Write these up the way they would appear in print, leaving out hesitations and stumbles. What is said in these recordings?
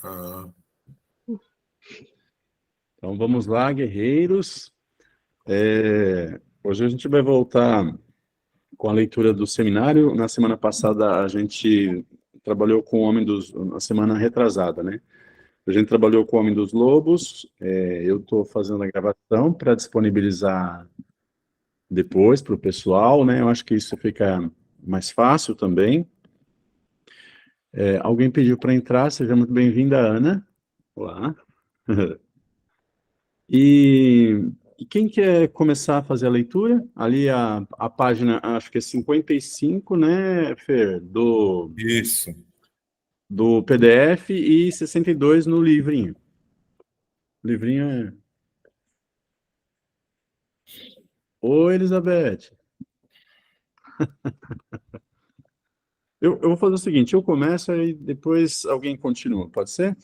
Ah, Então vamos lá, guerreiros. Hoje a gente vai voltar com a leitura do seminário. Na semana passada a gente trabalhou com o Homem dos... Na semana retrasada, né? A gente trabalhou com o Homem dos Lobos. Eu estou fazendo a gravação para disponibilizar depois para o pessoal, né? Eu acho que isso fica mais fácil também. Alguém pediu para entrar, seja muito bem-vinda, Ana. Olá. E quem quer começar a fazer a leitura? Ali a página, acho que é 55, né, Fer? isso. Do PDF e 62 no livrinho. O livrinho é... Oi, Elizabeth. Eu vou fazer o seguinte, eu começo e depois alguém continua, pode ser?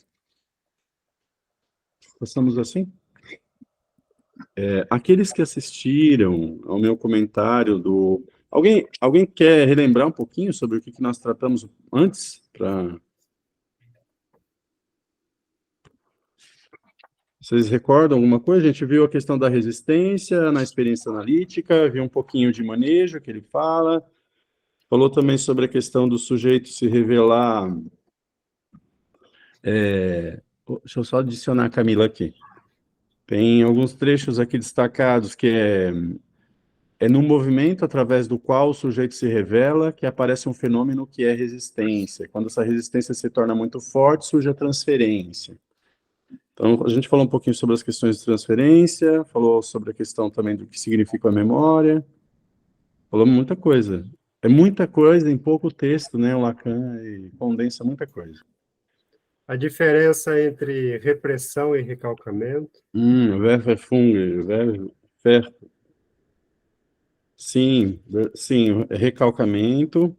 Passamos assim? Aqueles que assistiram ao meu comentário do... Alguém quer relembrar um pouquinho sobre o que nós tratamos antes? Vocês recordam alguma coisa? A gente viu a questão da resistência na experiência analítica, viu um pouquinho de manejo que ele fala, falou também sobre a questão do sujeito se revelar... Deixa eu só adicionar a Camila aqui. Tem alguns trechos aqui destacados que é no movimento através do qual o sujeito se revela que aparece um fenômeno que é resistência. Quando essa resistência se torna muito forte, surge a transferência. Então, a gente falou um pouquinho sobre as questões de transferência, falou sobre a questão também do que significa a memória, falou muita coisa. É muita coisa em pouco texto, né? O Lacan condensa muita coisa. A diferença entre repressão e recalcamento. Verfunge, sim, sim, recalcamento,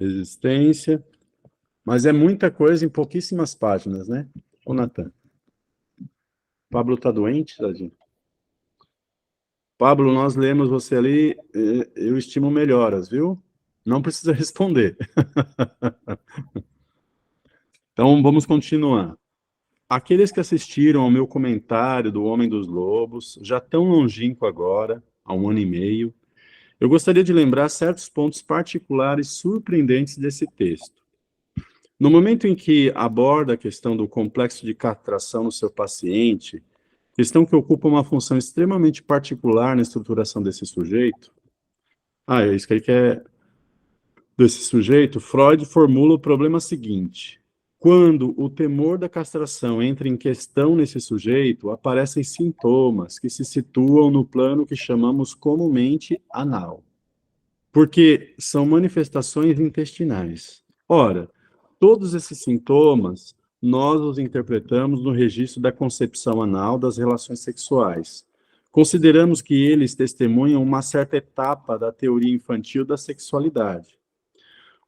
resistência, mas é muita coisa em pouquíssimas páginas, né? Ô, Natan. Pablo tá doente, tadinho? Pablo, nós lemos você ali, eu estimo melhoras, viu? Não precisa responder. Então, vamos continuar. Aqueles que assistiram ao meu comentário do Homem dos Lobos, já tão longínquo agora, há 1 ano e meio, eu gostaria de lembrar certos pontos particulares surpreendentes desse texto. No momento em que aborda a questão do complexo de castração no seu paciente, questão que ocupa uma função extremamente particular na estruturação desse sujeito, é isso que ele quer desse sujeito, Freud formula o problema seguinte: quando o temor da castração entra em questão nesse sujeito, aparecem sintomas que se situam no plano que chamamos comumente anal, porque são manifestações intestinais. Ora, todos esses sintomas nós os interpretamos no registro da concepção anal das relações sexuais. Consideramos que eles testemunham uma certa etapa da teoria infantil da sexualidade.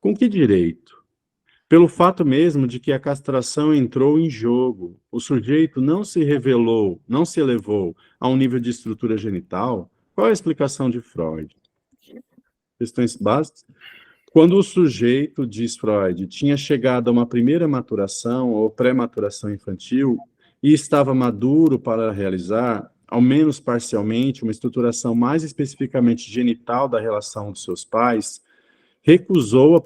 Com que direito? Pelo fato mesmo de que a castração entrou em jogo, o sujeito não se revelou, não se elevou a um nível de estrutura genital. Qual é a explicação de Freud? Questões básicas. Quando o sujeito, diz Freud, tinha chegado a uma primeira maturação ou pré-maturação infantil e estava maduro para realizar, ao menos parcialmente, uma estruturação mais especificamente genital da relação dos seus pais, recusou a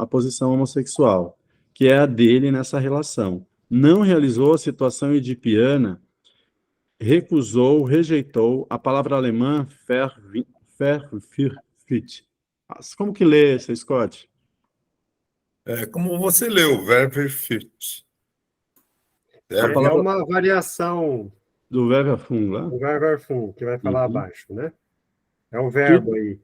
posição homossexual, que é a dele nessa relação. Não realizou a situação edipiana, recusou, rejeitou a palavra alemã Verfürcht. Como que lê esse, Scott? Como você leu, Verfürcht. É uma variação do Verfung lá? Do Verfung, que vai falar abaixo, né? É um verbo aí.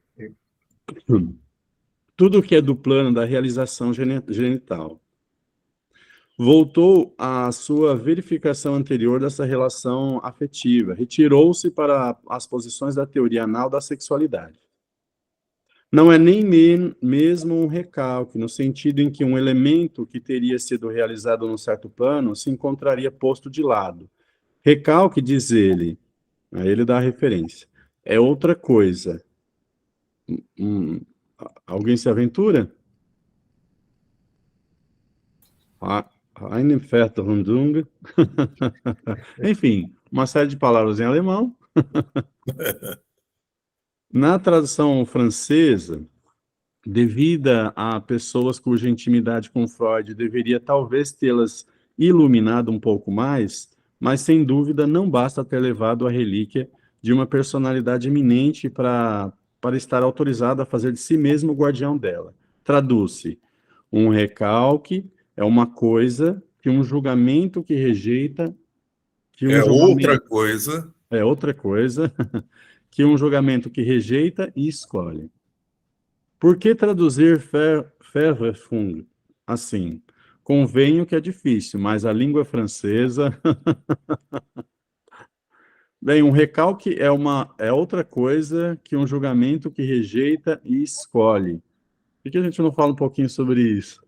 Tudo que é do plano da realização genital. Voltou à sua verificação anterior dessa relação afetiva, retirou-se para as posições da teoria anal da sexualidade. Não é nem mesmo um recalque, no sentido em que um elemento que teria sido realizado num certo plano se encontraria posto de lado. Recalque, diz ele, aí ele dá a referência, é outra coisa. Alguém se aventura? Einverstandung. Enfim, uma série de palavras em alemão. Na tradução francesa, devida a pessoas cuja intimidade com Freud deveria talvez tê-las iluminado um pouco mais, mas sem dúvida não basta ter levado a relíquia de uma personalidade eminente para estar autorizado a fazer de si mesmo o guardião dela. Traduz-se: um recalque é uma coisa que um julgamento que rejeita, que um É outra julgamento coisa. é outra coisa, que um julgamento que rejeita e escolhe. Por que traduzir Verwerfung assim? Convenho que é difícil, mas a língua francesa... Bem, um recalque é outra coisa que um julgamento que rejeita e escolhe. Por que a gente não fala um pouquinho sobre isso?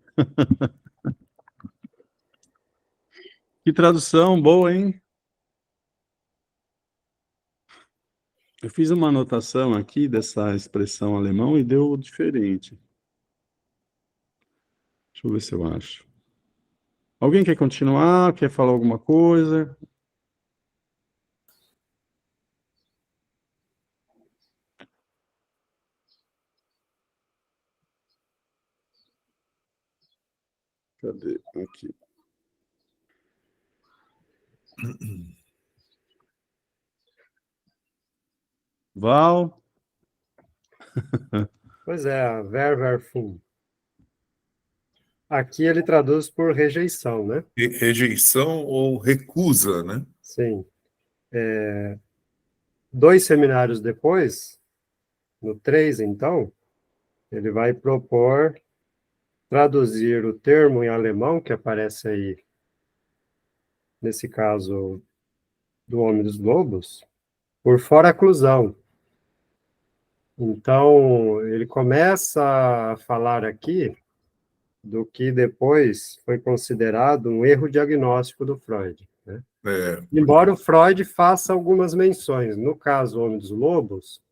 Que tradução boa, hein? Eu fiz uma anotação aqui dessa expressão alemão e deu diferente. Deixa eu ver se eu acho. Alguém quer continuar? Quer falar alguma coisa? Cadê? Aqui. Val? Pois é, a Verwerfung. Aqui ele traduz por rejeição, né? Rejeição ou recusa, né? Sim. 2 seminários depois, no 3, então, ele vai propor traduzir o termo em alemão, que aparece aí, nesse caso, do Homem dos Lobos, por foraclusão. Então, ele começa a falar aqui do que depois foi considerado um erro diagnóstico do Freud, né? Embora o Freud faça algumas menções, no caso, o Homem dos Lobos,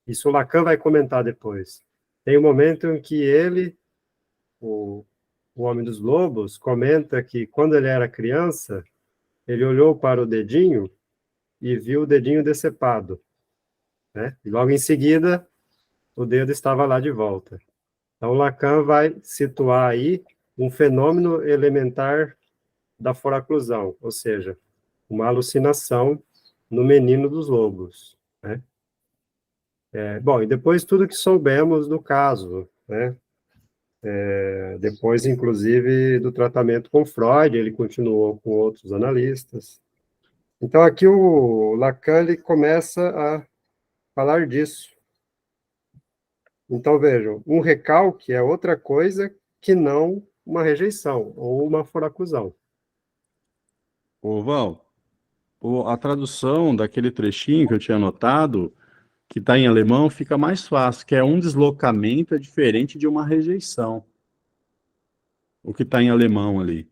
isso o Lacan vai comentar depois, tem um momento em que ele, o Homem dos Lobos, comenta que quando ele era criança, ele olhou para o dedinho e viu o dedinho decepado, né? E logo em seguida, o dedo estava lá de volta. Então, Lacan vai situar aí um fenômeno elementar da foraclusão, ou seja, uma alucinação no menino dos lobos, né? Bom, e depois tudo que soubemos do caso, né? Depois, inclusive, do tratamento com Freud, ele continuou com outros analistas. Então, aqui o Lacan ele começa a falar disso. Então, vejam, um recalque é outra coisa que não uma rejeição ou uma foraclusão. Ô, Val, a tradução daquele trechinho que eu tinha anotado, que está em alemão, fica mais fácil, que é um deslocamento é diferente de uma rejeição. O que está em alemão ali.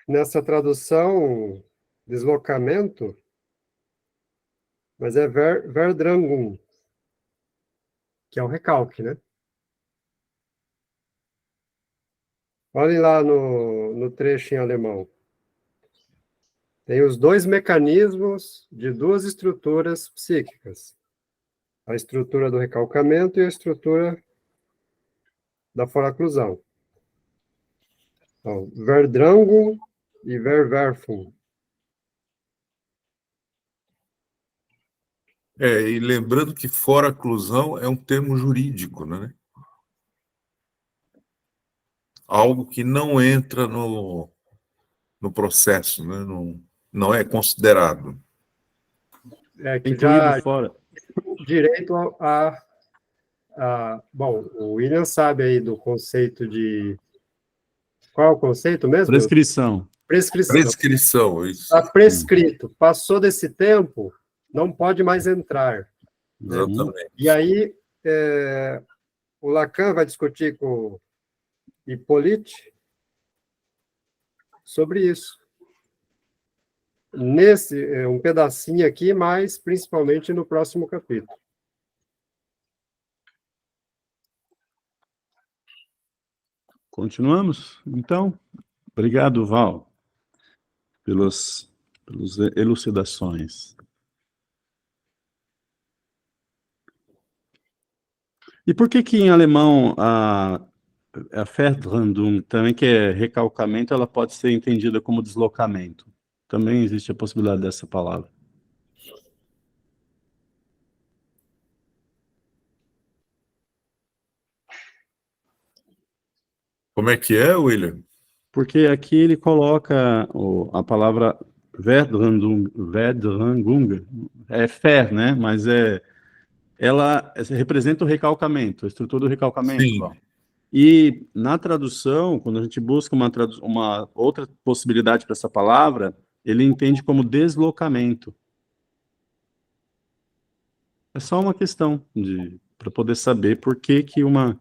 Nessa tradução, deslocamento, mas é Verdrängung, que é o recalque, né? Olhem lá no trecho em alemão. Tem os 2 mecanismos de 2 estruturas psíquicas. A estrutura do recalcamento e a estrutura da foraclusão. Então, Verdrängung e Verwerfung. E lembrando que foraclusão é um termo jurídico, né? Algo que não entra no processo, né? Não é considerado. Que Incluído já fora. direito bom, o William sabe aí do conceito de... Qual é o conceito mesmo? Prescrição. Prescrição. Prescrição, isso. Está prescrito. Passou desse tempo, não pode mais entrar. Exatamente. E aí, o Lacan vai discutir com Hippolyte sobre isso. Nesse, um pedacinho aqui, mas principalmente no próximo capítulo. Continuamos? Então, obrigado, Val, pelas elucidações. E por que em alemão a Verbrandung, também que é recalcamento, ela pode ser entendida como deslocamento? Também existe a possibilidade dessa palavra. Como é que é, William? Porque aqui ele coloca a palavra Verbrandung, é fer, né? Mas ela representa o recalcamento, a estrutura do recalcamento, Sim. Val. E na tradução, quando a gente busca uma outra possibilidade para essa palavra, ele entende como deslocamento. É só uma questão para poder saber por que uma.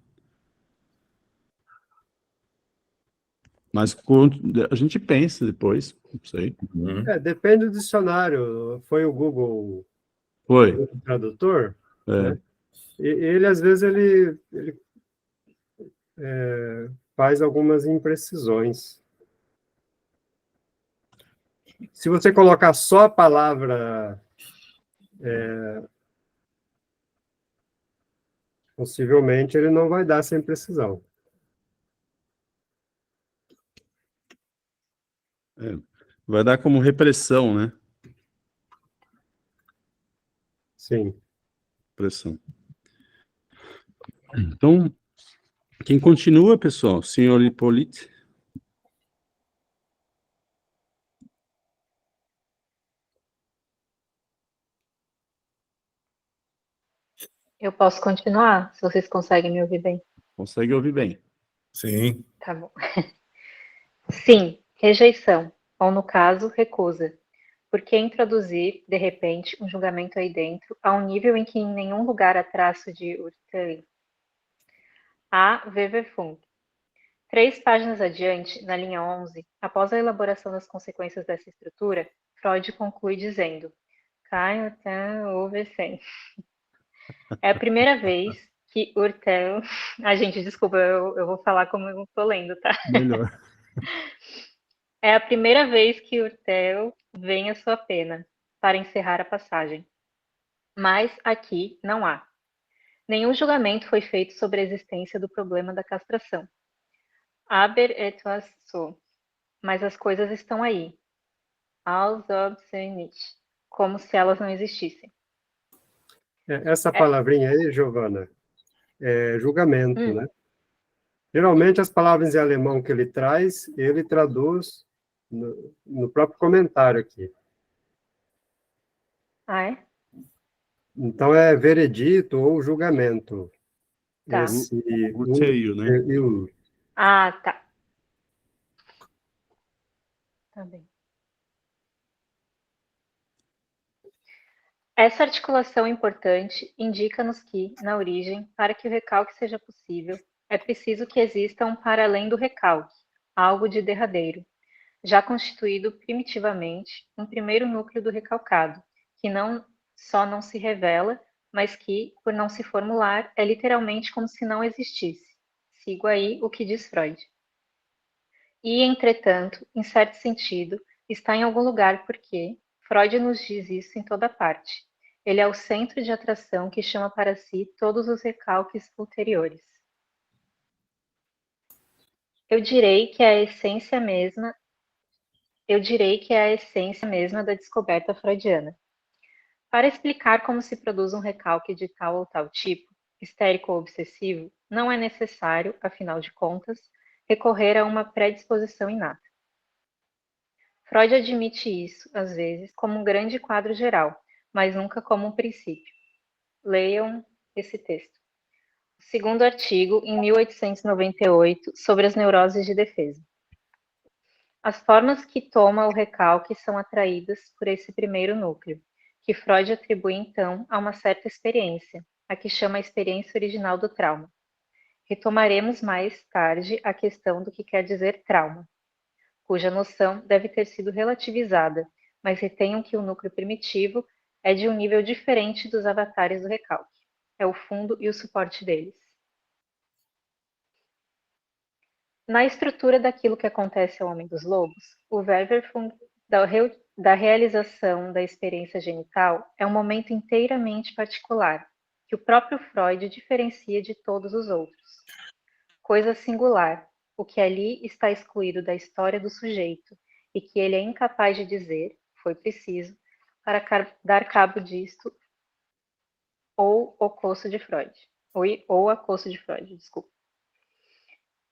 Mas a gente pensa depois, não sei. Depende do dicionário. Foi o Google Foi. Tradutor, É. né? Ele, às vezes, ele faz algumas imprecisões. Se você colocar só a palavra, possivelmente ele não vai dar essa imprecisão. Vai dar como repressão, né? Sim. Repressão. Então, quem continua, pessoal? Senhor Hipólito? Eu posso continuar, se vocês conseguem me ouvir bem. Consegue ouvir bem. Sim. Tá bom. Sim, rejeição, ou no caso, recusa. Por que introduzir, de repente, um julgamento aí dentro, a um nível em que em nenhum lugar há traço de Urteil? A. Weverfunk. 3 páginas adiante, na linha 11, após a elaboração das consequências dessa estrutura, Freud conclui dizendo: Kein Urteil over sem. É a primeira vez que Urteil. Ah, gente, desculpa, eu vou falar como eu estou lendo, tá? Melhor. É a primeira vez que Urteil vem a sua pena, para encerrar a passagem. Mas aqui não há. Nenhum julgamento foi feito sobre a existência do problema da castração. Aber etwas so. Mas as coisas estão aí. Als ob sie nicht. Como se elas não existissem. Essa palavrinha aí, Giovana, é julgamento, né? Geralmente, as palavras em alemão que ele traz, ele traduz no próprio comentário aqui. Ah, é? Então, é veredito ou julgamento. Tá. Urteio, né? Ah, tá. Tá bem. Essa articulação importante indica-nos que, na origem, para que o recalque seja possível, é preciso que exista um para além do recalque, algo de derradeiro, já constituído primitivamente um primeiro núcleo do recalcado, que não só não se revela, mas que, por não se formular, é literalmente como se não existisse. Sigo aí o que diz Freud. E, entretanto, em certo sentido, está em algum lugar porque Freud nos diz isso em toda parte. Ele é o centro de atração que chama para si todos os recalques ulteriores. Eu direi que é a essência mesma da descoberta freudiana. Para explicar como se produz um recalque de tal ou tal tipo, histérico ou obsessivo, não é necessário, afinal de contas, recorrer a uma predisposição inata. Freud admite isso, às vezes, como um grande quadro geral, mas nunca como um princípio. Leiam esse texto. O segundo artigo, em 1898, sobre as neuroses de defesa. As formas que toma o recalque são atraídas por esse primeiro núcleo, que Freud atribui então a uma certa experiência, a que chama a experiência original do trauma. Retomaremos mais tarde a questão do que quer dizer trauma, cuja noção deve ter sido relativizada, mas retenham que o núcleo primitivo é de um nível diferente dos avatares do recalque. É o fundo e o suporte deles. Na estrutura daquilo que acontece ao homem dos lobos, o Werwolf da realização da experiência genital é um momento inteiramente particular, que o próprio Freud diferencia de todos os outros. Coisa singular, o que ali está excluído da história do sujeito e que ele é incapaz de dizer, foi preciso, para dar cabo disto, ou o coço de Freud. Ou a coço de Freud, desculpa.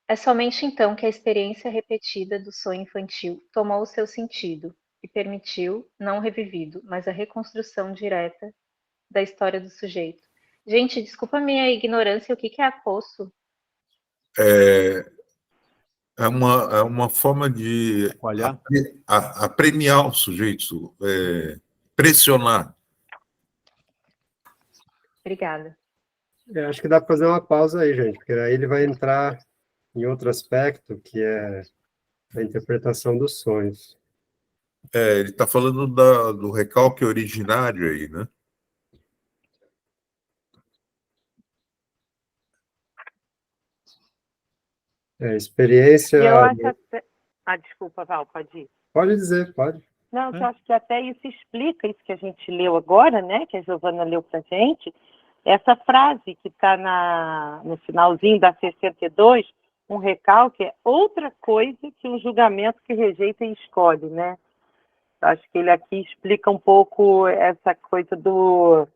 É somente então que a experiência repetida do sonho infantil tomou o seu sentido e permitiu, não o revivido, mas a reconstrução direta da história do sujeito. Gente, desculpa a minha ignorância, o que é acosso? É uma forma de apremiar o sujeito, pressionar. Obrigada. Acho que dá para fazer uma pausa aí, gente, porque aí ele vai entrar em outro aspecto, que é a interpretação dos sonhos. Ele está falando do recalque originário aí, né? Experiência... Eu acho até... desculpa, Val, pode ir. Pode dizer, pode. Não, eu acho que até isso explica isso que a gente leu agora, né? Que a Giovana leu para a gente. Essa frase que está no finalzinho da 62, um recalque é outra coisa que um julgamento que rejeita e escolhe, né? Acho que ele aqui explica um pouco essa coisa do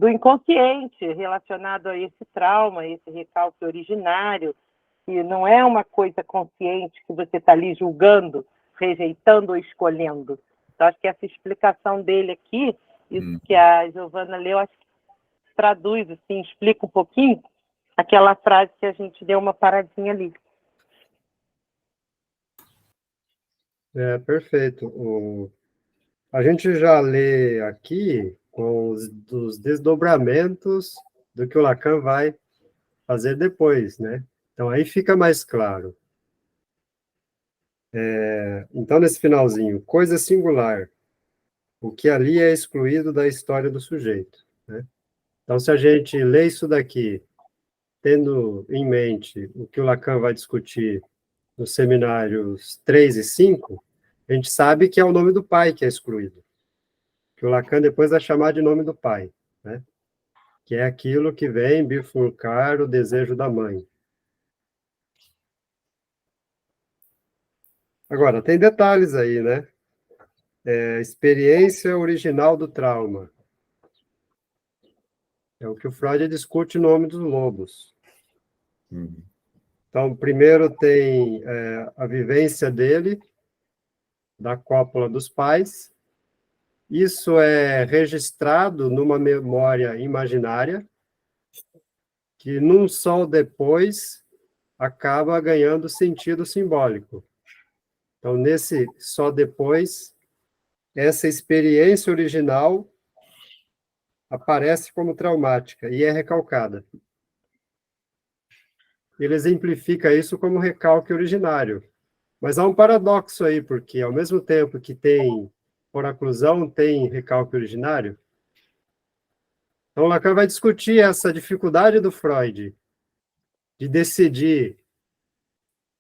inconsciente relacionado a esse trauma, esse recalque originário, que não é uma coisa consciente que você está ali julgando, rejeitando ou escolhendo. Então, acho que essa explicação dele aqui, isso que a Giovana leu, acho que traduz, assim, explica um pouquinho aquela frase que a gente deu uma paradinha ali. Perfeito. A gente já lê aqui com os desdobramentos do que o Lacan vai fazer depois, né? Então, aí fica mais claro. Então, nesse finalzinho, coisa singular, o que ali é excluído da história do sujeito, né? Então, se a gente lê isso daqui, tendo em mente o que o Lacan vai discutir nos seminários 3 e 5, a gente sabe que é o nome do pai que é excluído, que o Lacan depois vai chamar de nome do pai, né? Que é aquilo que vem bifurcar o desejo da mãe. Agora, tem detalhes aí, né? Experiência original do trauma. É o que o Freud discute no Homem dos Lobos. Então, primeiro tem a vivência dele, da cópula dos pais. Isso é registrado numa memória imaginária, que num sol depois acaba ganhando sentido simbólico. Então, nesse só depois, essa experiência original aparece como traumática e é recalcada. Ele exemplifica isso como recalque originário. Mas há um paradoxo aí, porque ao mesmo tempo que tem foraclusão, tem recalque originário. Então, Lacan vai discutir essa dificuldade do Freud de decidir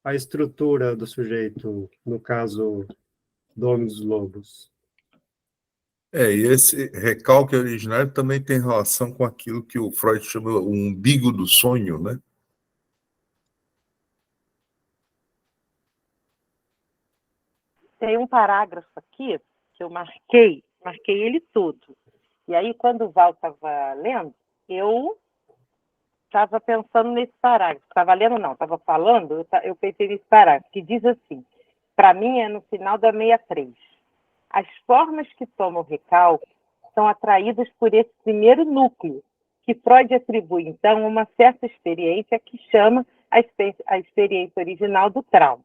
a estrutura do sujeito, no caso do Homem dos Lobos. E esse recalque originário também tem relação com aquilo que o Freud chama o umbigo do sonho, né? Tem um parágrafo aqui que eu marquei ele todo. E aí, quando o Val estava lendo, eu estava pensando nesse parágrafo. Estava lendo, não, estava falando, eu pensei nesse parágrafo, que diz assim, para mim é no final da 63. As formas que tomam o recalque são atraídas por esse primeiro núcleo, que Freud atribui, então, a uma certa experiência que chama a experiência original do trauma.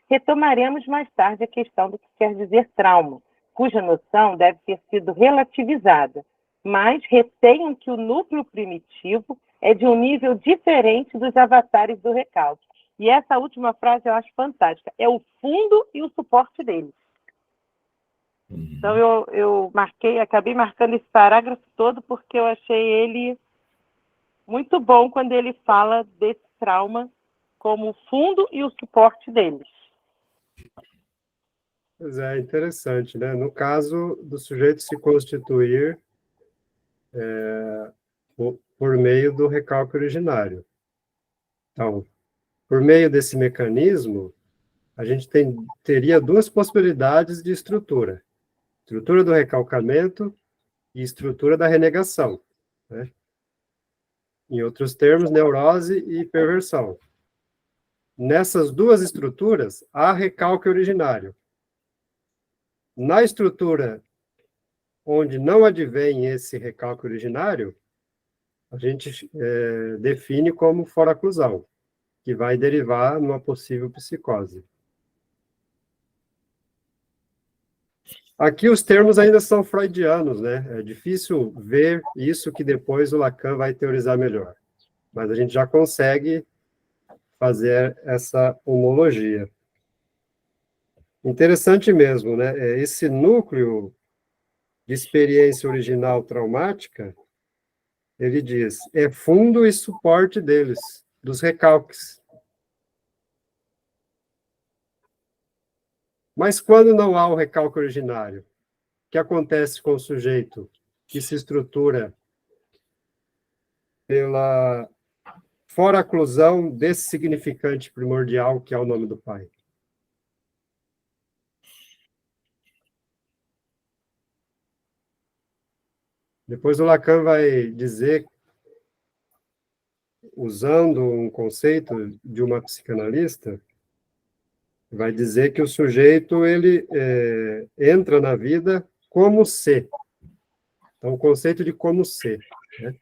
Retomaremos mais tarde a questão do que quer dizer trauma, cuja noção deve ter sido relativizada, mas retenham que o núcleo primitivo é de um nível diferente dos avatares do recalque. E essa última frase eu acho fantástica. É o fundo e o suporte deles. Então, eu acabei marcando esse parágrafo todo porque eu achei ele muito bom quando ele fala desse trauma como o fundo e o suporte deles. Pois é, interessante, né? No caso do sujeito se constituir por meio do recalque originário. Então, por meio desse mecanismo, a gente teria duas possibilidades de estrutura. Estrutura do recalcamento e estrutura da renegação, né? Em outros termos, neurose e perversão. Nessas duas estruturas, há recalque originário. Na estrutura onde não advém esse recalque originário, a gente define como foraclusão, que vai derivar numa possível psicose. Aqui os termos ainda são freudianos, né? É difícil ver isso que depois o Lacan vai teorizar melhor. Mas a gente já consegue fazer essa homologia. Interessante mesmo, né? Esse núcleo de experiência original traumática, ele diz, é fundo e suporte deles, dos recalques. Mas quando não há o recalque originário, o que acontece com o sujeito que se estrutura pela foraclusão desse significante primordial que é o nome do pai? Depois o Lacan vai dizer, usando um conceito de uma psicanalista, vai dizer que o sujeito ele entra na vida como ser. Então, o conceito de como ser, né?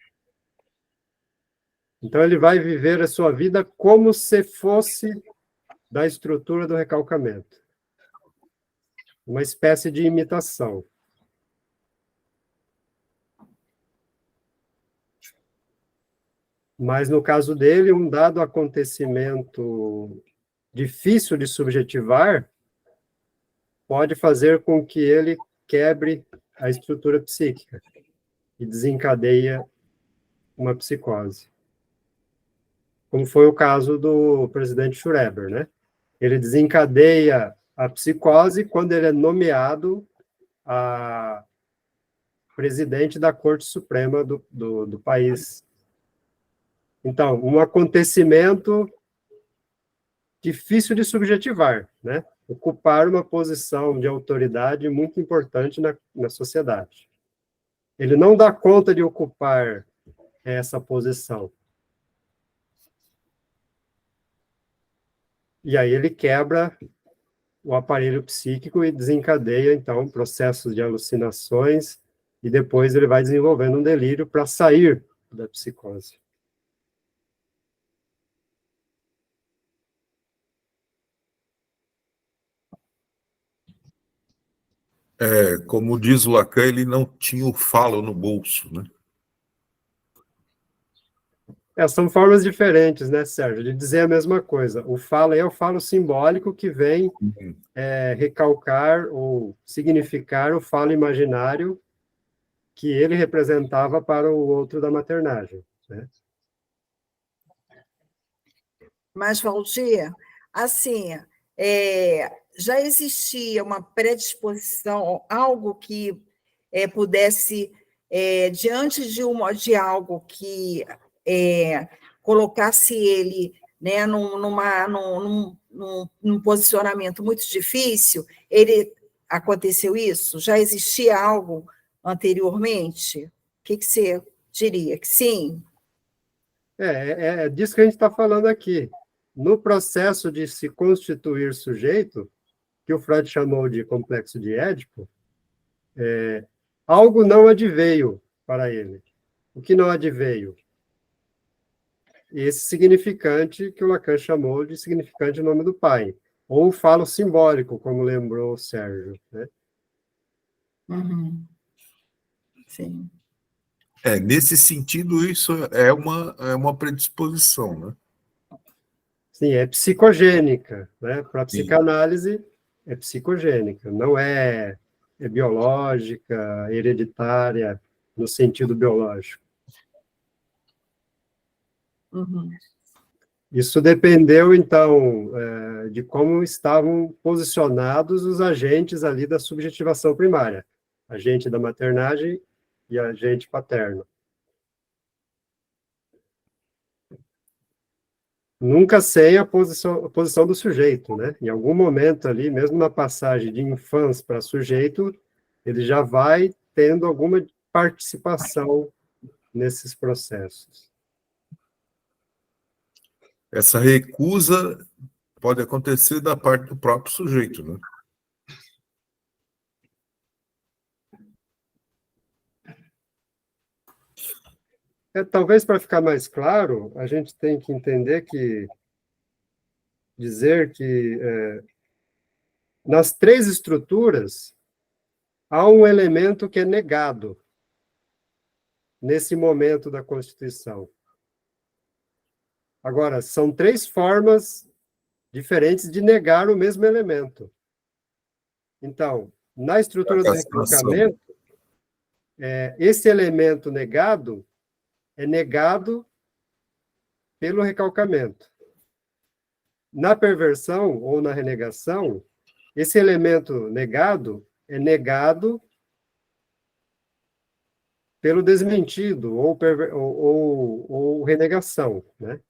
Então, ele vai viver a sua vida como se fosse da estrutura do recalcamento. Uma espécie de imitação. Mas, no caso dele, um dado acontecimento difícil de subjetivar pode fazer com que ele quebre a estrutura psíquica e desencadeia uma psicose. Como foi o caso do presidente Schreiber, né? Ele desencadeia a psicose quando ele é nomeado a presidente da Corte Suprema do país. Então, um acontecimento difícil de subjetivar, né? Ocupar uma posição de autoridade muito importante na sociedade. Ele não dá conta de ocupar essa posição. E aí ele quebra o aparelho psíquico e desencadeia, então, processos de alucinações, e depois ele vai desenvolvendo um delírio para sair da psicose. Como diz o Lacan, ele não tinha o falo no bolso, né? São formas diferentes, né, Sérgio, de dizer a mesma coisa. O falo é o falo simbólico que vem recalcar ou significar o falo imaginário que ele representava para o outro da maternagem, né? Mas, Valdir, assim, já existia uma predisposição, algo que pudesse, diante de algo que colocasse ele, né, num posicionamento muito difícil, aconteceu isso? Já existia algo anteriormente? O que você diria? Que sim? É disso que a gente está falando aqui. No processo de se constituir sujeito, que o Freud chamou de complexo de Édipo, algo não adveio para ele. O que não adveio? Esse significante que o Lacan chamou de significante em nome do pai, ou o falo simbólico, como lembrou o Sérgio, né? Uhum. Sim. Nesse sentido, isso é uma predisposição, né? Sim, é psicogênica, né? Para a psicanálise, é psicogênica, não é biológica, hereditária, no sentido biológico. Uhum. Isso dependeu, então, de como estavam posicionados os agentes ali da subjetivação primária, agente da maternagem e agente paterno. Nunca sem a posição do sujeito, né? Em algum momento ali, mesmo na passagem de infância para sujeito, ele já vai tendo alguma participação nesses processos. Essa recusa pode acontecer da parte do próprio sujeito, né? Talvez para ficar mais claro, a gente tem que entender dizer que nas três estruturas há um elemento que é negado nesse momento da Constituição. Agora, são três formas diferentes de negar o mesmo elemento. Então, na estrutura do recalcamento, esse elemento negado é negado pelo recalcamento. Na perversão ou na renegação, esse elemento negado é negado pelo desmentido ou renegação, né?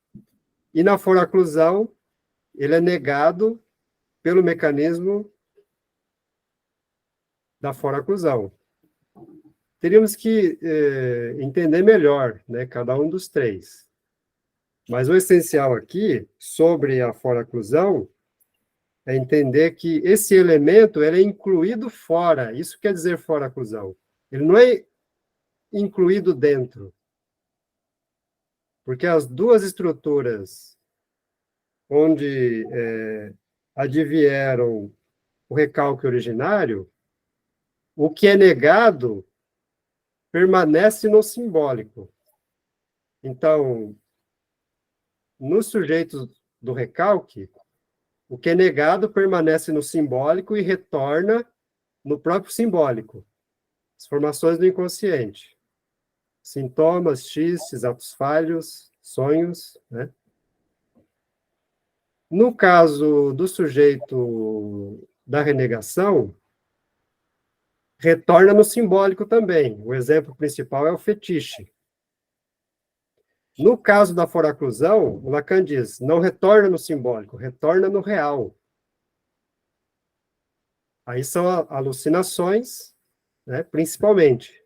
E na foraclusão, ele é negado pelo mecanismo da foraclusão. Teríamos que entender melhor, né, cada um dos três. Mas o essencial aqui, sobre a foraclusão, é entender que esse elemento ele é incluído fora. Isso quer dizer foraclusão. Ele não é incluído dentro. Porque as duas estruturas onde advieram o recalque originário, o que é negado permanece no simbólico. Então, nos sujeitos do recalque, o que é negado permanece no simbólico e retorna no próprio simbólico. As formações do inconsciente. Sintomas, xistes, atos falhos, sonhos, né? No caso do sujeito da renegação, retorna no simbólico também. O exemplo principal é o fetiche. No caso da foraclusão, o Lacan diz, não retorna no simbólico, retorna no real. Aí são alucinações, né, principalmente.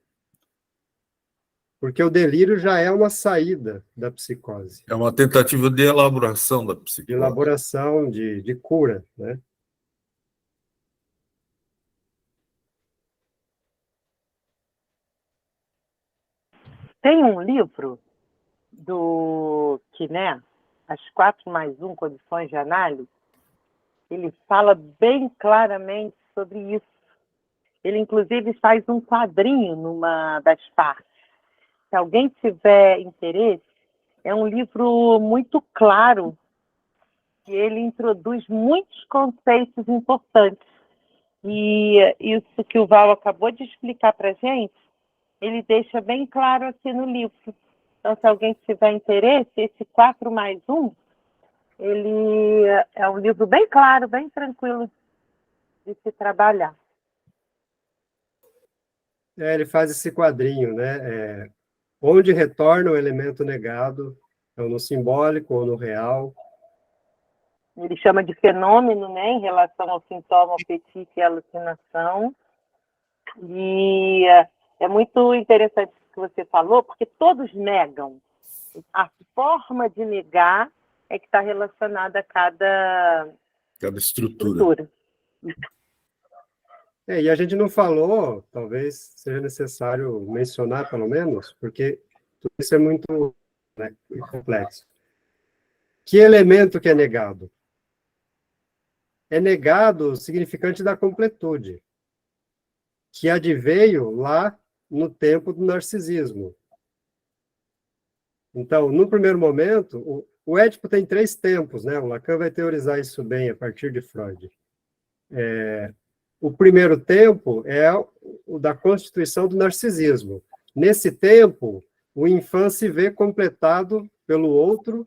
Porque o delírio já é uma saída da psicose. É uma tentativa de elaboração da psicose. De elaboração, de cura, né? Tem um livro do Quiné, As 4+1 Condições de Análise, ele fala bem claramente sobre isso. Ele, inclusive, faz um quadrinho numa das partes. Se alguém tiver interesse, é um livro muito claro, que ele introduz muitos conceitos importantes. E isso que o Val acabou de explicar para a gente, ele deixa bem claro aqui no livro. Então, se alguém tiver interesse, esse 4+1, ele é um livro bem claro, bem tranquilo de se trabalhar. Ele faz esse quadrinho, né? Onde retorna o elemento negado, ou no simbólico ou no real. Ele chama de fenômeno, né, em relação ao sintoma, ao apetite e à alucinação. E é muito interessante o que você falou, porque todos negam. A forma de negar é que está relacionada a cada estrutura. E a gente não falou, talvez seja necessário mencionar, pelo menos, porque tudo isso é muito, né, complexo. Que elemento que é negado? É negado o significante da completude, que adveio lá no tempo do narcisismo. Então, no primeiro momento, o Édipo tem 3 tempos, né? O Lacan vai teorizar isso bem a partir de Freud. O primeiro tempo é o da constituição do narcisismo. Nesse tempo, o infante se vê completado pelo outro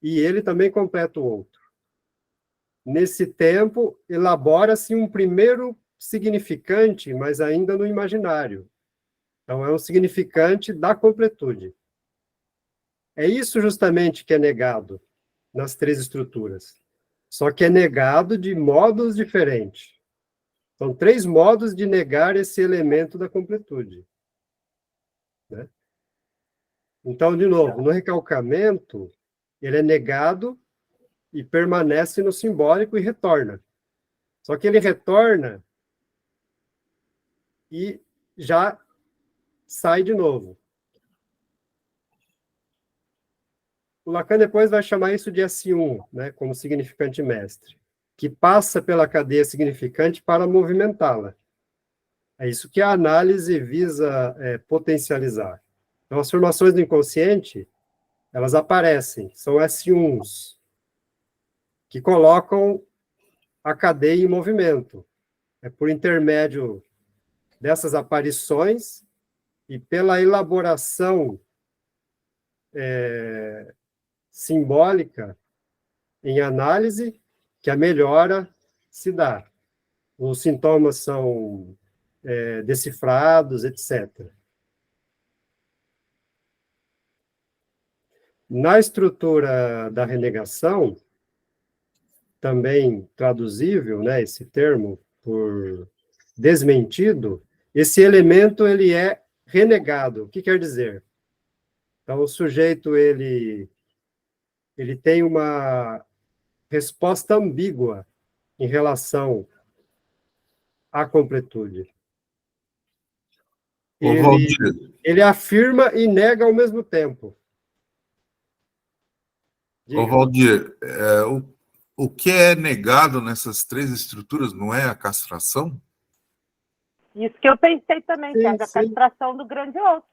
e ele também completa o outro. Nesse tempo, elabora-se um primeiro significante, mas ainda no imaginário. Então, é um significante da completude. É isso justamente que é negado nas três estruturas. Só que é negado de modos diferentes. São 3 modos de negar esse elemento da completude. Né? Então, de novo, no recalcamento, ele é negado e permanece no simbólico e retorna. Só que ele retorna e já sai de novo. O Lacan depois vai chamar isso de S1, né, como significante mestre, que passa pela cadeia significante para movimentá-la. É isso que a análise visa potencializar. Então, as formações do inconsciente, elas aparecem, são S1s, que colocam a cadeia em movimento. É por intermédio dessas aparições e pela elaboração simbólica em análise que a melhora se dá. Os sintomas são decifrados, etc. Na estrutura da renegação, também traduzível, né, esse termo, por desmentido, esse elemento ele é renegado. O que quer dizer? Então, o sujeito ele tem uma resposta ambígua em relação à completude. Ele afirma e nega ao mesmo tempo. Ô, Valdir, o que é negado nessas 3 estruturas não é a castração? Isso que eu pensei também, Sim, que é a castração do grande osso.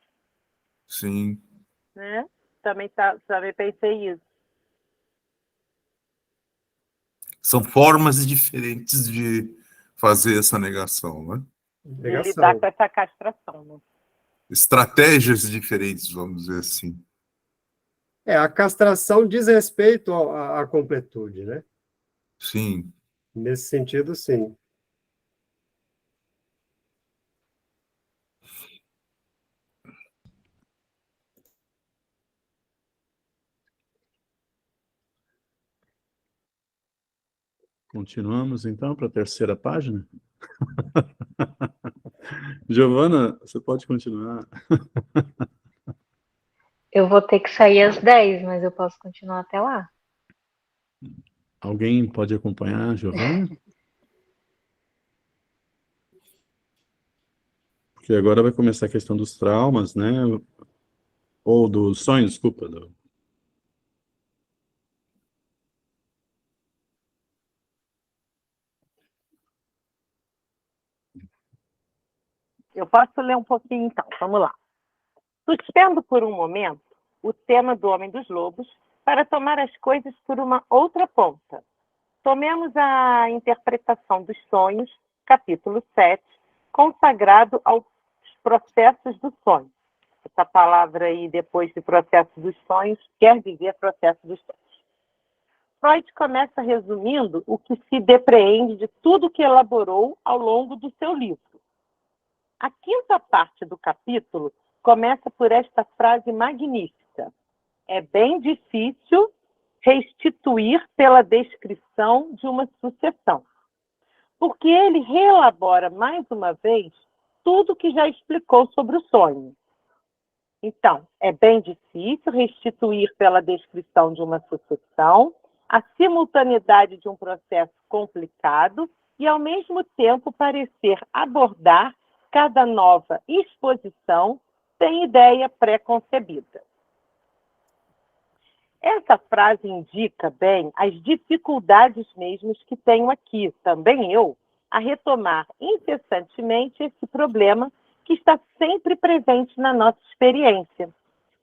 Sim. Né? Também pensei isso. São formas diferentes de fazer essa negação, né? De lidar com essa castração. Né? Estratégias diferentes, vamos dizer assim. A castração diz respeito à completude, né? Sim. Nesse sentido, sim. Continuamos, então, para a terceira página? Giovana, você pode continuar. Eu vou ter que sair às 10, mas eu posso continuar até lá. Alguém pode acompanhar a Giovana? Porque agora vai começar a questão dos traumas, né? Ou dos sonhos, desculpa. Eu posso ler um pouquinho, então. Vamos lá. Suspendo por um momento o tema do Homem dos Lobos para tomar as coisas por uma outra ponta. Tomemos a interpretação dos sonhos, capítulo 7, consagrado aos processos do sonho. Essa palavra aí, depois de processo dos sonhos, quer dizer processo dos sonhos. Freud começa resumindo o que se depreende de tudo que elaborou ao longo do seu livro. A quinta parte do capítulo começa por esta frase magnífica: é bem difícil restituir pela descrição de uma sucessão, porque ele reelabora mais uma vez tudo que já explicou sobre o sonho. Então, é bem difícil restituir pela descrição de uma sucessão a simultaneidade de um processo complicado e, ao mesmo tempo, parecer abordar cada nova exposição sem ideia pré-concebida. Essa frase indica bem as dificuldades mesmas que tenho aqui, também eu, a retomar incessantemente esse problema que está sempre presente na nossa experiência,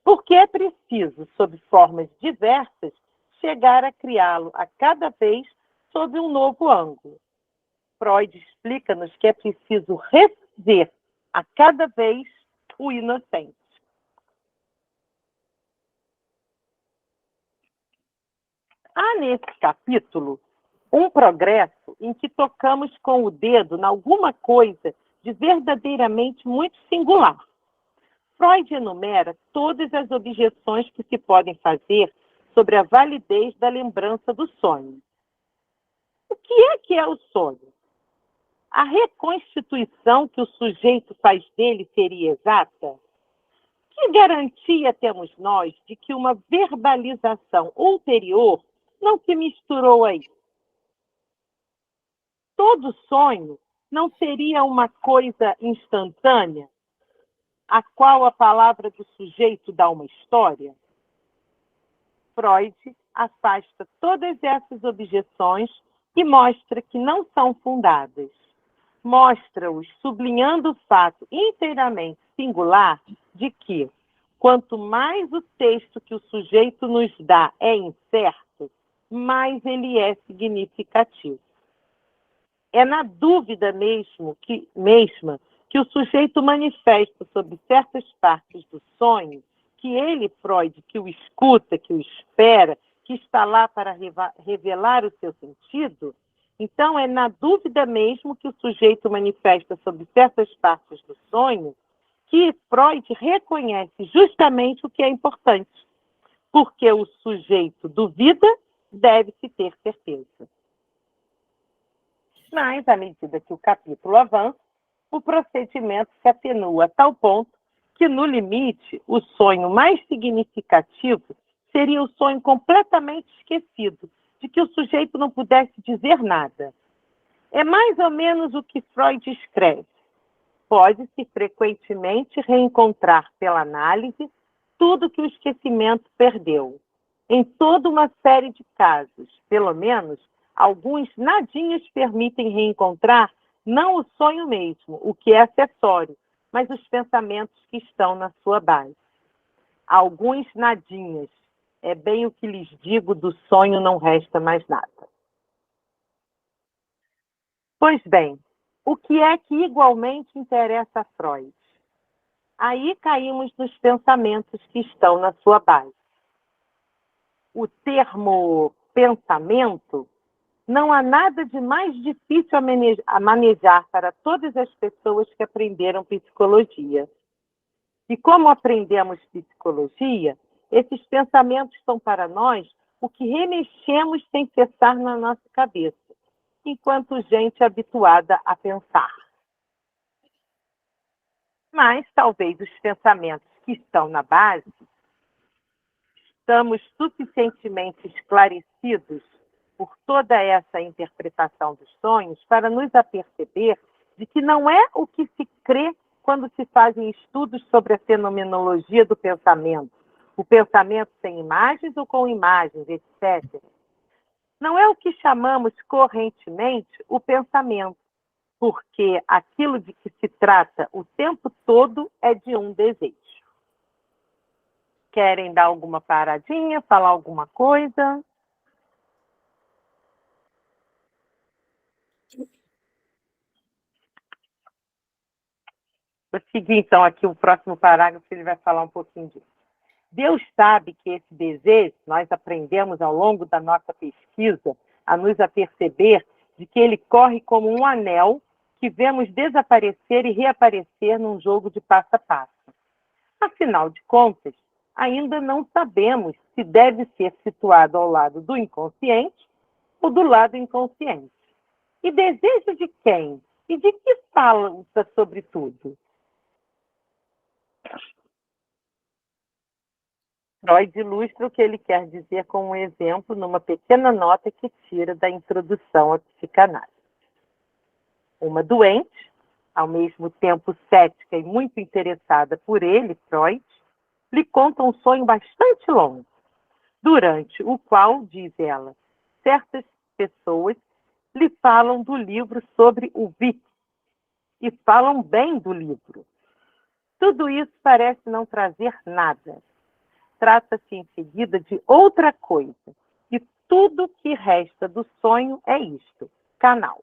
porque é preciso, sob formas diversas, chegar a criá-lo a cada vez sob um novo ângulo. Freud explica-nos que é preciso rever a cada vez o inocente. Há nesse capítulo um progresso em que tocamos com o dedo em alguma coisa de verdadeiramente muito singular. Freud enumera todas as objeções que se podem fazer sobre a validez da lembrança do sonho. O que é o sonho? A reconstituição que o sujeito faz dele seria exata? Que garantia temos nós de que uma verbalização ulterior não se misturou aí? Todo sonho não seria uma coisa instantânea, a qual a palavra do sujeito dá uma história? Freud afasta todas essas objeções e mostra que não são fundadas. Mostra-os sublinhando o fato inteiramente singular de que, quanto mais o texto que o sujeito nos dá é incerto, mais ele é significativo. É na dúvida mesma que o sujeito manifesta sobre certas partes do sonho, que ele, Freud, que o escuta, que o espera, que está lá para revelar o seu sentido. Então, é na dúvida mesmo que o sujeito manifesta sobre certas partes do sonho que Freud reconhece justamente o que é importante. Porque o sujeito duvida, deve-se ter certeza. Mas, à medida que o capítulo avança, o procedimento se atenua a tal ponto que, no limite, o sonho mais significativo seria o sonho completamente esquecido, de que o sujeito não pudesse dizer nada. É mais ou menos o que Freud escreve. Pode-se frequentemente reencontrar pela análise tudo que o esquecimento perdeu. Em toda uma série de casos, pelo menos, alguns nadinhas permitem reencontrar não o sonho mesmo, o que é acessório, mas os pensamentos que estão na sua base. Alguns nadinhas, é bem o que lhes digo, do sonho não resta mais nada. Pois bem, o que é que igualmente interessa a Freud? Aí caímos nos pensamentos que estão na sua base. O termo pensamento, não há nada de mais difícil a manejar para todas as pessoas que aprenderam psicologia. E como aprendemos psicologia, esses pensamentos são para nós o que remexemos sem cessar na nossa cabeça, enquanto gente habituada a pensar. Mas talvez os pensamentos que estão na base, estamos suficientemente esclarecidos por toda essa interpretação dos sonhos para nos aperceber de que não é o que se crê quando se fazem estudos sobre a fenomenologia do pensamento, o pensamento sem imagens ou com imagens, etc. Não é o que chamamos correntemente o pensamento, porque aquilo de que se trata o tempo todo é de um desejo. Querem dar alguma paradinha, falar alguma coisa? Vou seguir, então, aqui o próximo parágrafo, ele vai falar um pouquinho disso. Deus sabe que esse desejo, nós aprendemos ao longo da nossa pesquisa a nos aperceber de que ele corre como um anel que vemos desaparecer e reaparecer num jogo de passo a passo. Afinal de contas, ainda não sabemos se deve ser situado ao lado do inconsciente ou do lado inconsciente. E desejo de quem? E de que fala sobretudo? Freud ilustra o que ele quer dizer com um exemplo numa pequena nota que tira da introdução à psicanálise. Uma doente, ao mesmo tempo cética e muito interessada por ele, Freud, lhe conta um sonho bastante longo, durante o qual, diz ela, certas pessoas lhe falam do livro sobre o Vic, e falam bem do livro. Tudo isso parece não trazer nada. Trata-se em seguida de outra coisa, e tudo que resta do sonho é isto, canal.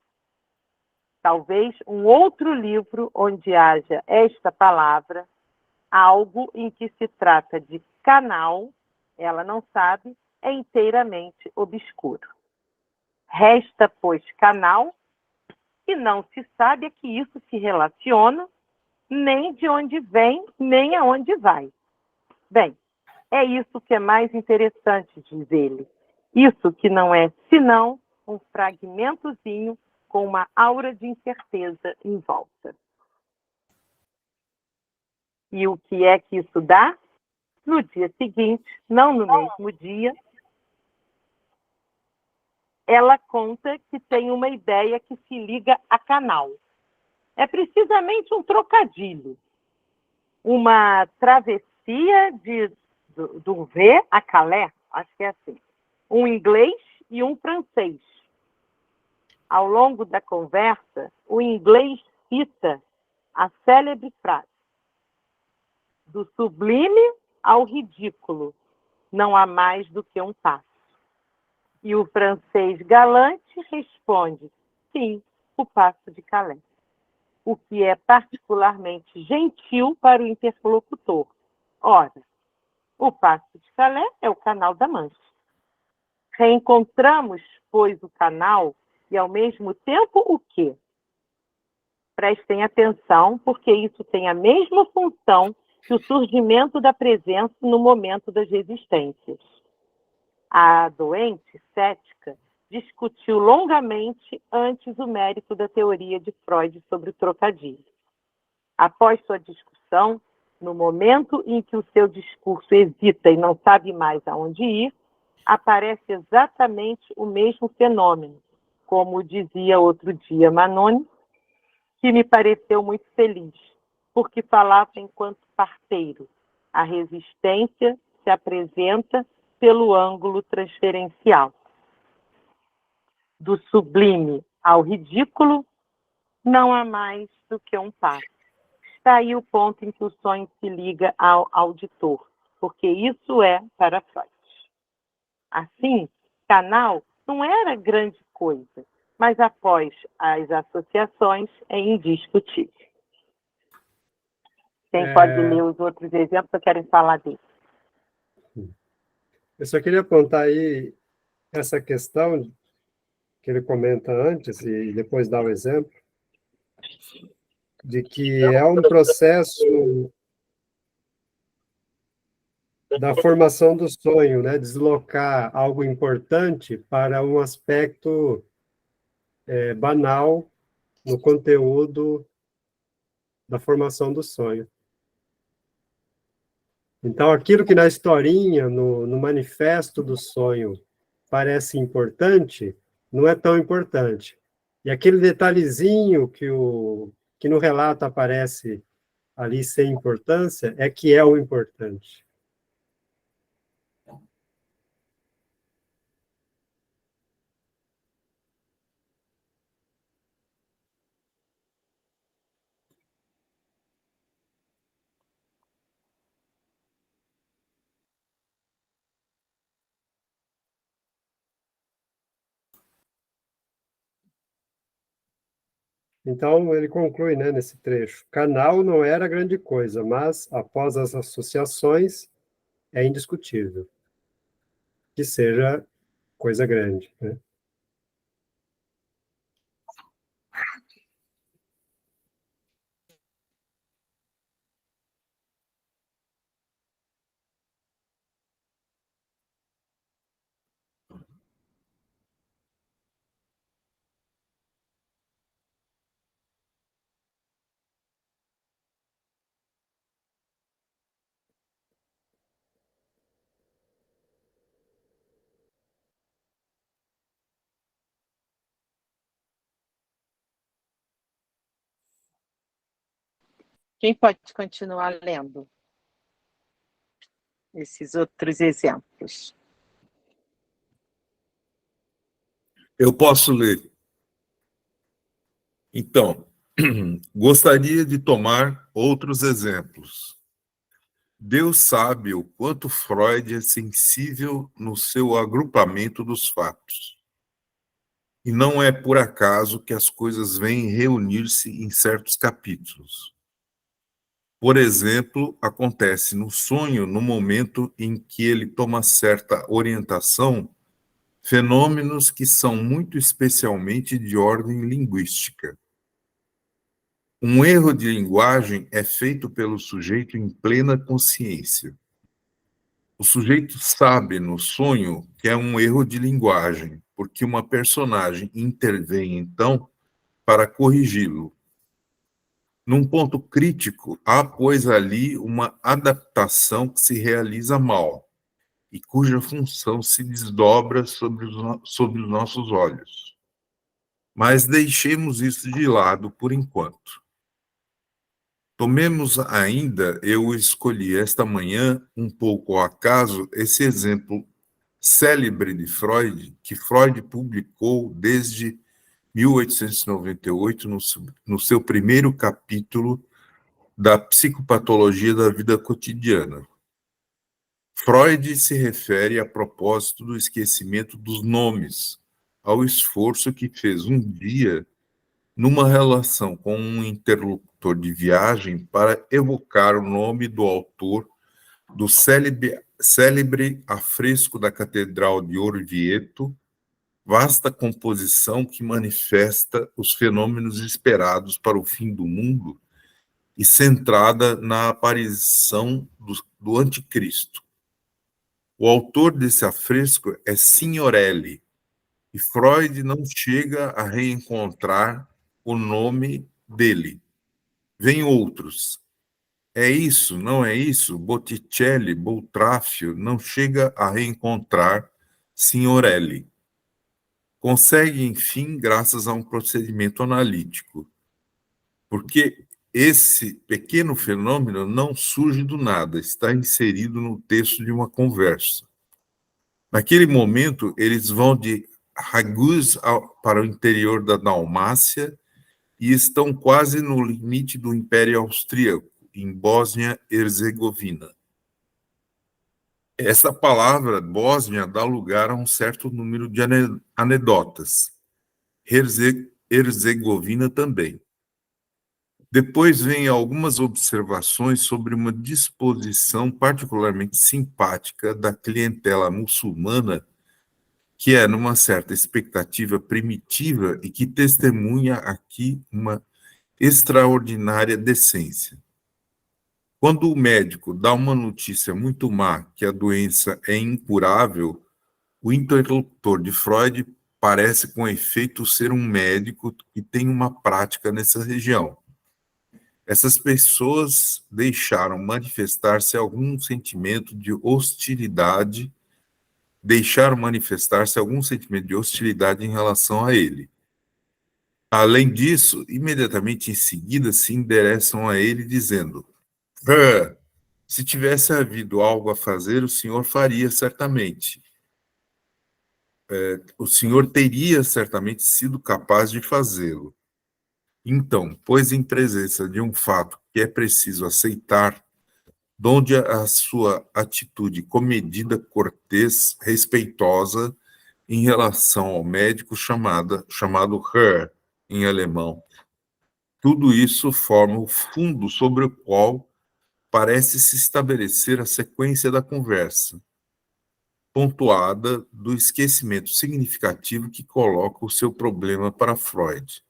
Talvez um outro livro onde haja esta palavra, algo em que se trata de canal, ela não sabe, é inteiramente obscuro. Resta, pois, canal, e não se sabe a que isso se relaciona, nem de onde vem, nem aonde vai. Bem, é isso que é mais interessante, diz ele. Isso que não é senão um fragmentozinho com uma aura de incerteza em volta. E o que é que isso dá? No dia seguinte, não no mesmo dia, ela conta que tem uma ideia que se liga a canal. É precisamente um trocadilho, uma travessia do V a Calais, acho que é assim, um inglês e um francês. Ao longo da conversa, o inglês cita a célebre frase: do sublime ao ridículo, não há mais do que um passo. E o francês galante responde: sim, o passo de Calais. O que é particularmente gentil para o interlocutor. Ora, o passo de Calais é o Canal da Mancha. Reencontramos, pois, o canal e, ao mesmo tempo, o quê? Prestem atenção, porque isso tem a mesma função que o surgimento da presença no momento das resistências. A doente cética discutiu longamente antes o mérito da teoria de Freud sobre o trocadilho. Após sua discussão, no momento em que o seu discurso hesita e não sabe mais aonde ir, aparece exatamente o mesmo fenômeno, como dizia outro dia Manoni, que me pareceu muito feliz, porque falava enquanto parteiro. A resistência se apresenta pelo ângulo transferencial. Do sublime ao ridículo, não há mais do que um passo. Está aí o ponto em que o sonho se liga ao auditor, porque isso é para Freud. Assim, canal não era grande coisa, mas após as associações é indiscutível. Quem pode ler os outros exemplos, eu quero falar disso. Eu só queria apontar aí essa questão que ele comenta antes e depois dá o exemplo, de que é um processo da formação do sonho, né? Deslocar algo importante para um aspecto banal no conteúdo da formação do sonho. Então, aquilo que na historinha, no manifesto do sonho, parece importante, não é tão importante. E aquele detalhezinho que no relato aparece ali sem importância, é que é o importante. Então, ele conclui, né, nesse trecho: canal não era grande coisa, mas, após as associações, é indiscutível que seja coisa grande, né? Quem pode continuar lendo esses outros exemplos? Eu posso ler. Então, gostaria de tomar outros exemplos. Deus sabe o quanto Freud é sensível no seu agrupamento dos fatos. E não é por acaso que as coisas vêm reunir-se em certos capítulos. Por exemplo, acontece no sonho, no momento em que ele toma certa orientação, fenômenos que são muito especialmente de ordem linguística. Um erro de linguagem é feito pelo sujeito em plena consciência. O sujeito sabe no sonho que é um erro de linguagem, porque uma personagem intervém, então, para corrigi-lo. Num ponto crítico, há, pois, ali uma adaptação que se realiza mal e cuja função se desdobra sobre os nossos olhos. Mas deixemos isso de lado por enquanto. Tomemos ainda, eu escolhi esta manhã, um pouco ao acaso, esse exemplo célebre de Freud, que Freud publicou desde 1898, no seu primeiro capítulo da Psicopatologia da Vida Cotidiana. Freud se refere, a propósito do esquecimento dos nomes, ao esforço que fez um dia, numa relação com um interlocutor de viagem, para evocar o nome do autor do célebre afresco da Catedral de Orvieto, vasta composição que manifesta os fenômenos esperados para o fim do mundo e centrada na aparição do anticristo. O autor desse afresco é Signorelli, e Freud não chega a reencontrar o nome dele. Vêm outros. É isso, não é isso? Botticelli, Boltraffio, não chega a reencontrar Signorelli. Consegue, enfim, graças a um procedimento analítico. Porque esse pequeno fenômeno não surge do nada, está inserido no texto de uma conversa. Naquele momento, eles vão de Raguz para o interior da Dalmácia e estão quase no limite do Império Austríaco, em Bósnia-Herzegovina. Essa palavra, Bósnia, dá lugar a um certo número de anedotas. Herzegovina também. Depois vem algumas observações sobre uma disposição particularmente simpática da clientela muçulmana, que é numa certa expectativa primitiva e que testemunha aqui uma extraordinária decência. Quando o médico dá uma notícia muito má, que a doença é incurável, o interlocutor de Freud parece com efeito ser um médico que tem uma prática nessa região. Essas pessoas deixaram manifestar-se algum sentimento de hostilidade em relação a ele. Além disso, imediatamente em seguida se endereçam a ele dizendo: se tivesse havido algo a fazer, o senhor faria certamente. O senhor teria certamente sido capaz de fazê-lo. Então, pois em presença de um fato que é preciso aceitar, donde a sua atitude comedida, cortês, respeitosa em relação ao médico chamado Herr, em alemão. Tudo isso forma o fundo sobre o qual parece se estabelecer a sequência da conversa, pontuada do esquecimento significativo que coloca o seu problema para Freud.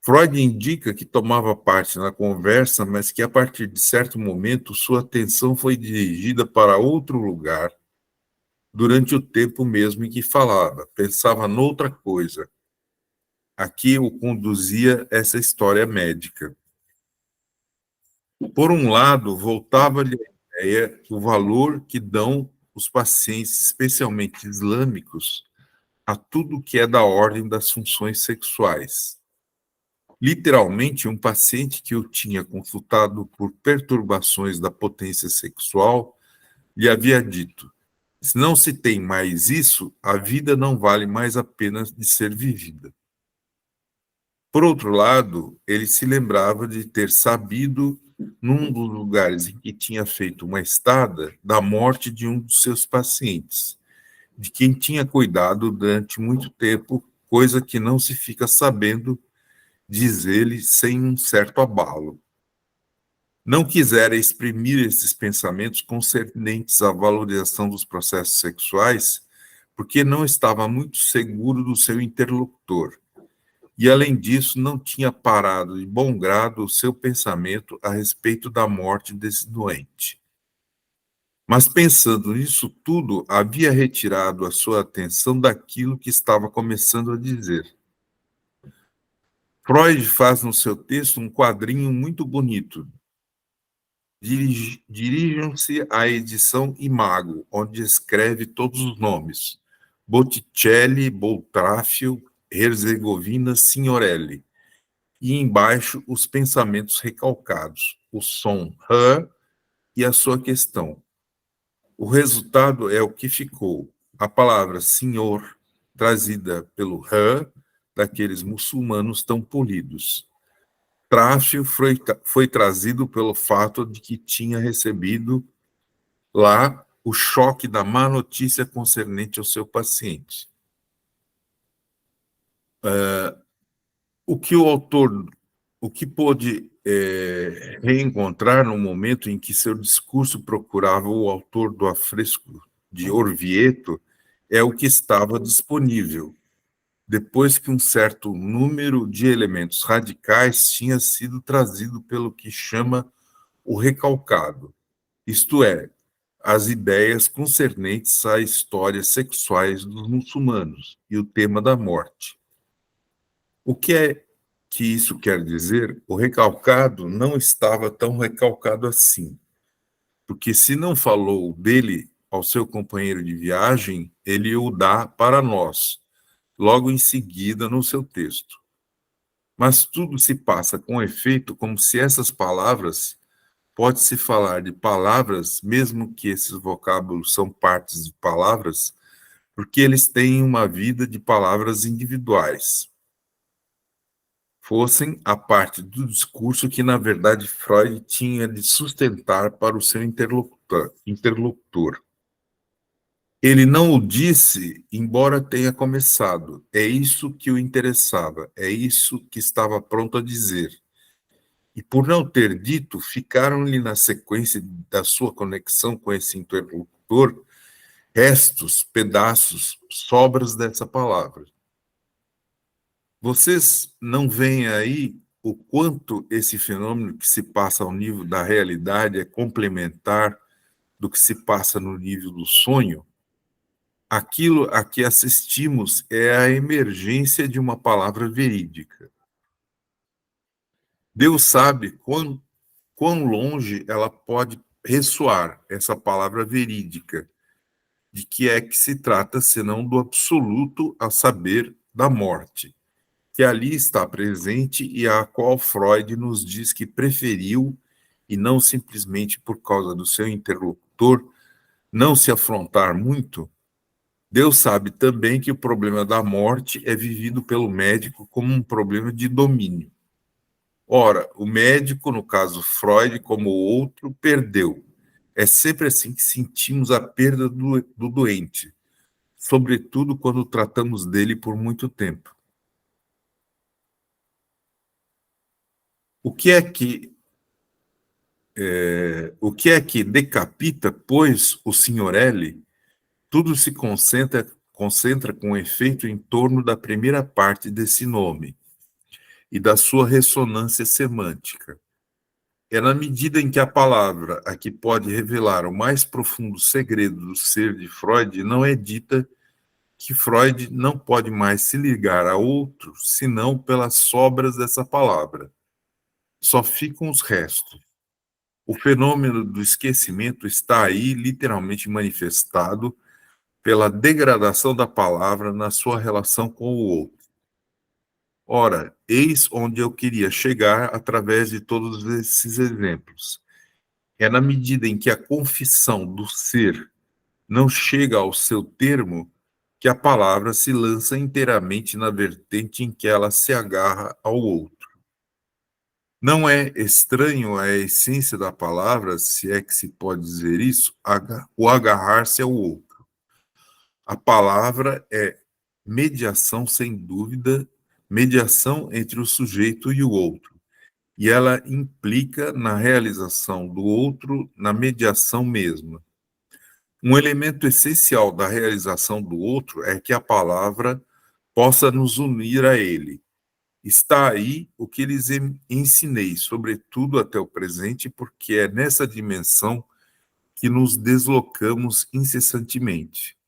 Freud indica que tomava parte na conversa, mas que a partir de certo momento sua atenção foi dirigida para outro lugar durante o tempo mesmo em que falava, pensava noutra coisa. Aqui o conduzia essa história médica. Por um lado, voltava-lhe a ideia do valor que dão os pacientes, especialmente islâmicos, a tudo que é da ordem das funções sexuais. Literalmente, um paciente que o tinha consultado por perturbações da potência sexual lhe havia dito: se não se tem mais isso, a vida não vale mais a pena de ser vivida. Por outro lado, ele se lembrava de ter sabido, num dos lugares em que tinha feito uma estada, da morte de um dos seus pacientes, de quem tinha cuidado durante muito tempo, coisa que não se fica sabendo, diz ele, sem um certo abalo. Não quisera exprimir esses pensamentos concernentes à valorização dos processos sexuais, porque não estava muito seguro do seu interlocutor. E, além disso, não tinha parado de bom grado o seu pensamento a respeito da morte desse doente. Mas, pensando nisso tudo, havia retirado a sua atenção daquilo que estava começando a dizer. Freud faz no seu texto um quadrinho muito bonito. Dirijam-se à edição Imago, onde escreve todos os nomes. Botticelli, Boltraffio, Herzegovina, Signorelli. E embaixo os pensamentos recalcados, o som H e a sua questão. O resultado é o que ficou. A palavra senhor, trazida pelo H, daqueles muçulmanos tão polidos. Tráfio foi trazido pelo fato de que tinha recebido lá o choque da má notícia concernente ao seu paciente. O que pôde reencontrar no momento em que seu discurso procurava o autor do afresco de Orvieto é o que estava disponível, depois que um certo número de elementos radicais tinha sido trazido pelo que chama o recalcado, isto é, as ideias concernentes às histórias sexuais dos muçulmanos e o tema da morte. O que é que isso quer dizer? O recalcado não estava tão recalcado assim, porque se não falou dele ao seu companheiro de viagem, ele o dá para nós, logo em seguida no seu texto. Mas tudo se passa com efeito como se essas palavras, pode-se falar de palavras, mesmo que esses vocábulos são partes de palavras, porque eles têm uma vida de palavras individuais. Fossem a parte do discurso que, na verdade, Freud tinha de sustentar para o seu interlocutor. Ele não o disse, embora tenha começado. É isso que o interessava, é isso que estava pronto a dizer. E por não ter dito, ficaram-lhe na sequência da sua conexão com esse interlocutor restos, pedaços, sobras dessa palavra. Vocês não veem aí o quanto esse fenômeno que se passa ao nível da realidade é complementar do que se passa no nível do sonho? Aquilo a que assistimos é a emergência de uma palavra verídica. Deus sabe quão longe ela pode ressoar, essa palavra verídica. De que é que se trata, senão do absoluto, a saber, da morte, que ali está presente e a qual Freud nos diz que preferiu, e não simplesmente por causa do seu interlocutor, não se afrontar muito. Deus sabe também que o problema da morte é vivido pelo médico como um problema de domínio. Ora, o médico, no caso Freud, como o outro, perdeu. É sempre assim que sentimos a perda do doente, sobretudo quando tratamos dele por muito tempo. O que é que decapita, pois, o Signorelli? Tudo se concentra com efeito em torno da primeira parte desse nome e da sua ressonância semântica. É na medida em que a palavra, a que pode revelar o mais profundo segredo do ser de Freud, não é dita, que Freud não pode mais se ligar a outro, senão pelas sobras dessa palavra. Só ficam os restos. O fenômeno do esquecimento está aí literalmente manifestado pela degradação da palavra na sua relação com o outro. Ora, eis onde eu queria chegar através de todos esses exemplos. É na medida em que a confissão do ser não chega ao seu termo que a palavra se lança inteiramente na vertente em que ela se agarra ao outro. Não é estranho a essência da palavra, se é que se pode dizer isso, o agarrar-se ao outro. A palavra é mediação, sem dúvida, mediação entre o sujeito e o outro. e ela implica na realização do outro, na mediação mesma. Um elemento essencial da realização do outro é que a palavra possa nos unir a ele. Está aí o que lhes ensinei, sobretudo até o presente, porque é nessa dimensão que nos deslocamos incessantemente.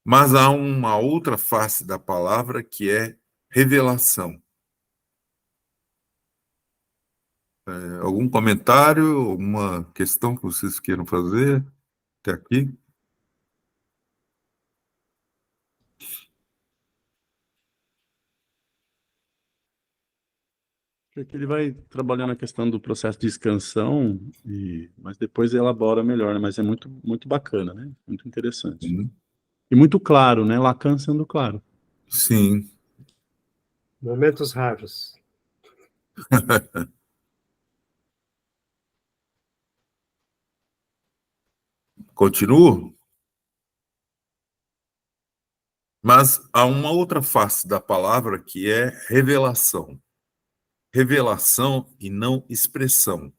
Mas há uma outra face da palavra que é revelação. Algum comentário, alguma questão que vocês queiram fazer até aqui? Porque ele vai trabalhando a questão do processo de expansão, mas depois elabora melhor, né? Mas é muito, muito bacana, né? Muito interessante. E muito claro, né? Lacan sendo claro. Sim. Momentos raros. Continuo? Mas há uma outra face da palavra que é revelação. Revelação e não expressão.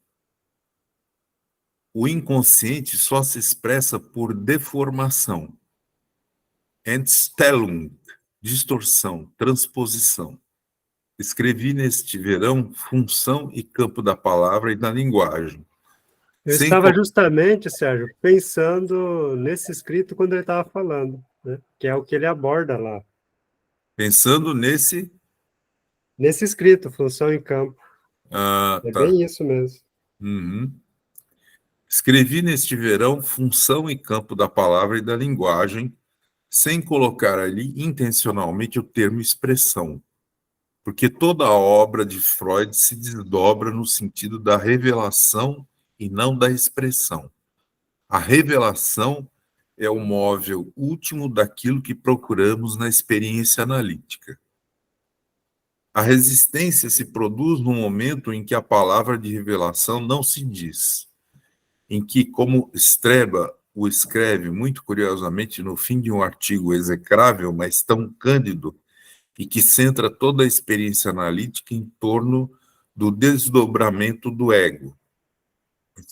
O inconsciente só se expressa por deformação. Entstellung, distorção, transposição. Escrevi neste verão função e campo da palavra e da linguagem. Eu estava justamente, Sérgio, pensando nesse escrito quando ele estava falando, né? Que é o que ele aborda lá. Pensando nesse escrito, função em campo. É tá. bem isso mesmo. Uhum. Escrevi neste verão função e campo da palavra e da linguagem, sem colocar ali intencionalmente o termo expressão, porque toda a obra de Freud se desdobra no sentido da revelação e não da expressão. A revelação é o móvel último daquilo que procuramos na experiência analítica. A resistência se produz no momento em que a palavra de revelação não se diz, em que, como Streba o escreve muito curiosamente no fim de um artigo execrável, mas tão cândido, e que centra toda a experiência analítica em torno do desdobramento do ego,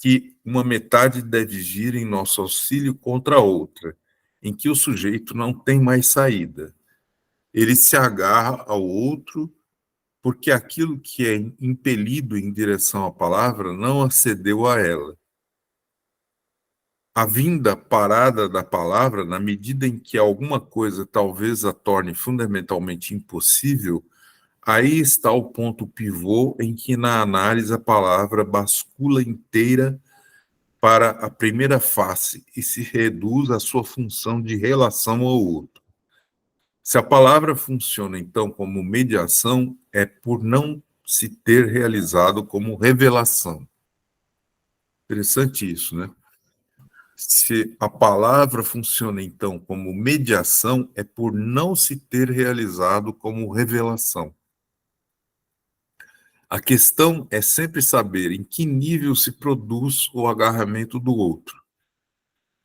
que uma metade deve vir em nosso auxílio contra a outra, em que o sujeito não tem mais saída. Ele se agarra ao outro porque aquilo que é impelido em direção à palavra não acedeu a ela. A vinda parada da palavra, na medida em que alguma coisa talvez a torne fundamentalmente impossível, aí está o ponto pivô em que na análise a palavra bascula inteira para a primeira face e se reduz à sua função de relação ao outro. Se a palavra funciona, então, como mediação, é por não se ter realizado como revelação. Interessante isso, né? Se a palavra funciona, então, como mediação, é por não se ter realizado como revelação. A questão é sempre saber em que nível se produz o agarramento do outro.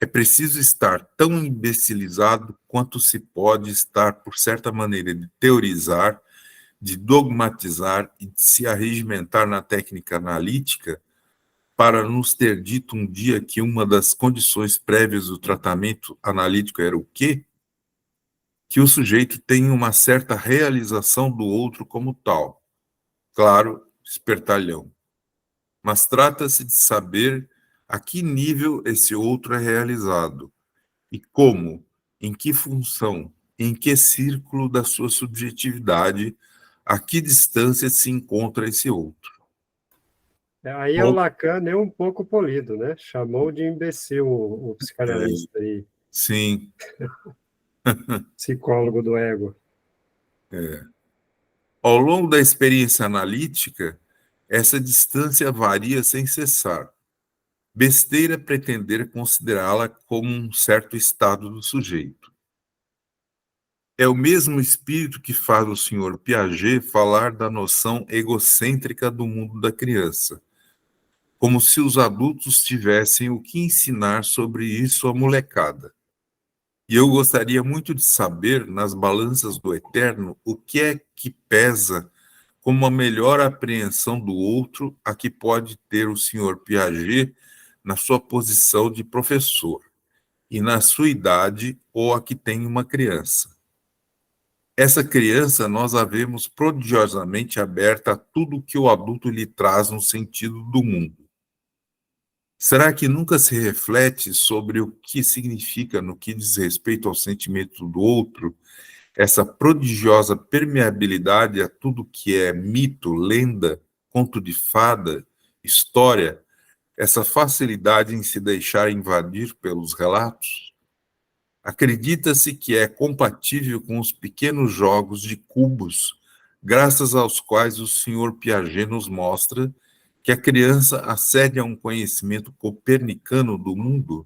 É preciso estar tão imbecilizado quanto se pode estar, por certa maneira, de teorizar, de dogmatizar e de se arregimentar na técnica analítica para nos ter dito um dia que uma das condições prévias do tratamento analítico era o quê? Que o sujeito tem uma certa realização do outro como tal. Claro, espertalhão. Mas trata-se de saber a que nível esse outro é realizado e como, em que função, em que círculo da sua subjetividade, a que distância se encontra esse outro. Aí é o Lacan nem um pouco polido, né? Chamou de imbecil o psicanalista aí. Sim. Psicólogo do ego. Ao longo da experiência analítica, essa distância varia sem cessar. Besteira pretender considerá-la como um certo estado do sujeito. É o mesmo espírito que faz o Sr. Piaget falar da noção egocêntrica do mundo da criança, como se os adultos tivessem o que ensinar sobre isso à molecada. E eu gostaria muito de saber, nas balanças do eterno, o que é que pesa como a melhor apreensão do outro a que pode ter o Sr. Piaget na sua posição de professor e na sua idade ou a que tem uma criança. Essa criança nós a vemos prodigiosamente aberta a tudo que o adulto lhe traz no sentido do mundo. Será que nunca se reflete sobre o que significa, no que diz respeito ao sentimento do outro, essa prodigiosa permeabilidade a tudo que é mito, lenda, conto de fada, história, essa facilidade em se deixar invadir pelos relatos? Acredita-se que é compatível com os pequenos jogos de cubos, graças aos quais o Sr. Piaget nos mostra que a criança acede a um conhecimento copernicano do mundo?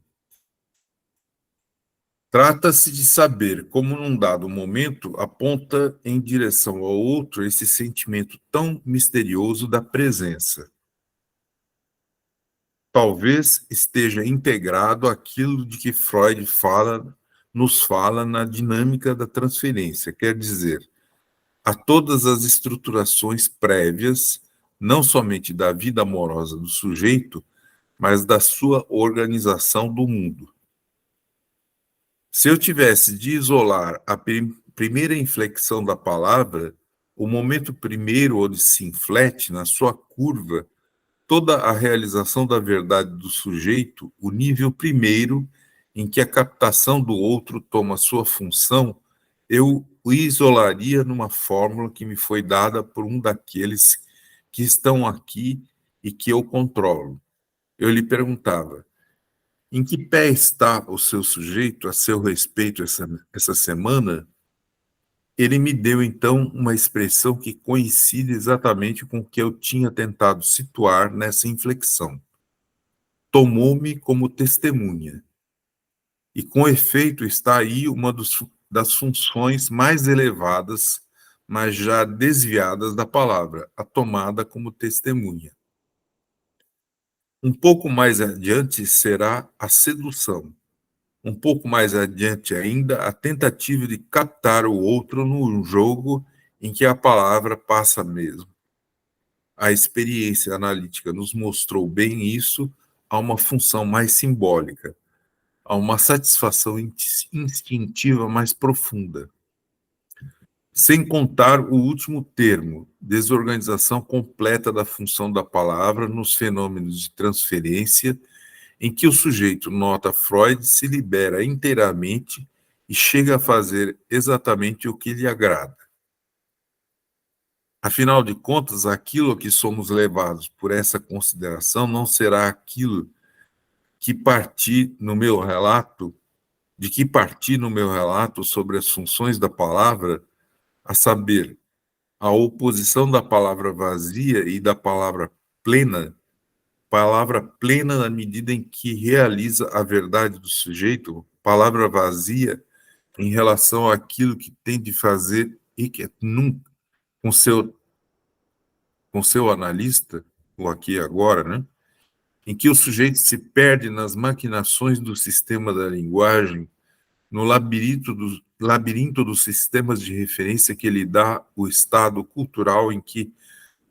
Trata-se de saber como, num dado momento, aponta em direção ao outro esse sentimento tão misterioso da presença. Talvez esteja integrado àquilo de que Freud nos fala na dinâmica da transferência, quer dizer, a todas as estruturações prévias, não somente da vida amorosa do sujeito, mas da sua organização do mundo. Se eu tivesse de isolar a primeira inflexão da palavra, o momento primeiro onde se inflete na sua curva toda a realização da verdade do sujeito, o nível primeiro em que a captação do outro toma sua função, eu o isolaria numa fórmula que me foi dada por um daqueles que estão aqui e que eu controlo. Eu lhe perguntava: em que pé está o seu sujeito a seu respeito essa semana? Ele me deu, então, uma expressão que coincide exatamente com o que eu tinha tentado situar nessa inflexão. Tomou-me como testemunha. E, com efeito, está aí uma das funções mais elevadas, mas já desviadas da palavra, a tomada como testemunha. Um pouco mais adiante será a sedução. Um pouco mais adiante ainda, a tentativa de captar o outro num jogo em que a palavra passa mesmo. A experiência analítica nos mostrou bem isso a uma função mais simbólica, a uma satisfação instintiva mais profunda. Sem contar o último termo, desorganização completa da função da palavra nos fenômenos de transferência, em que o sujeito, nota Freud, se libera inteiramente e chega a fazer exatamente o que lhe agrada. Afinal de contas, aquilo a que somos levados por essa consideração não será aquilo que parti no meu relato, sobre as funções da palavra, a saber, a oposição da palavra vazia e da palavra plena na medida em que realiza a verdade do sujeito, palavra vazia em relação àquilo que tem de fazer e que nunca, com seu analista, o aqui e agora, né? Em que o sujeito se perde nas maquinações do sistema da linguagem, no labirinto dos sistemas de referência que lhe dá o estado cultural em que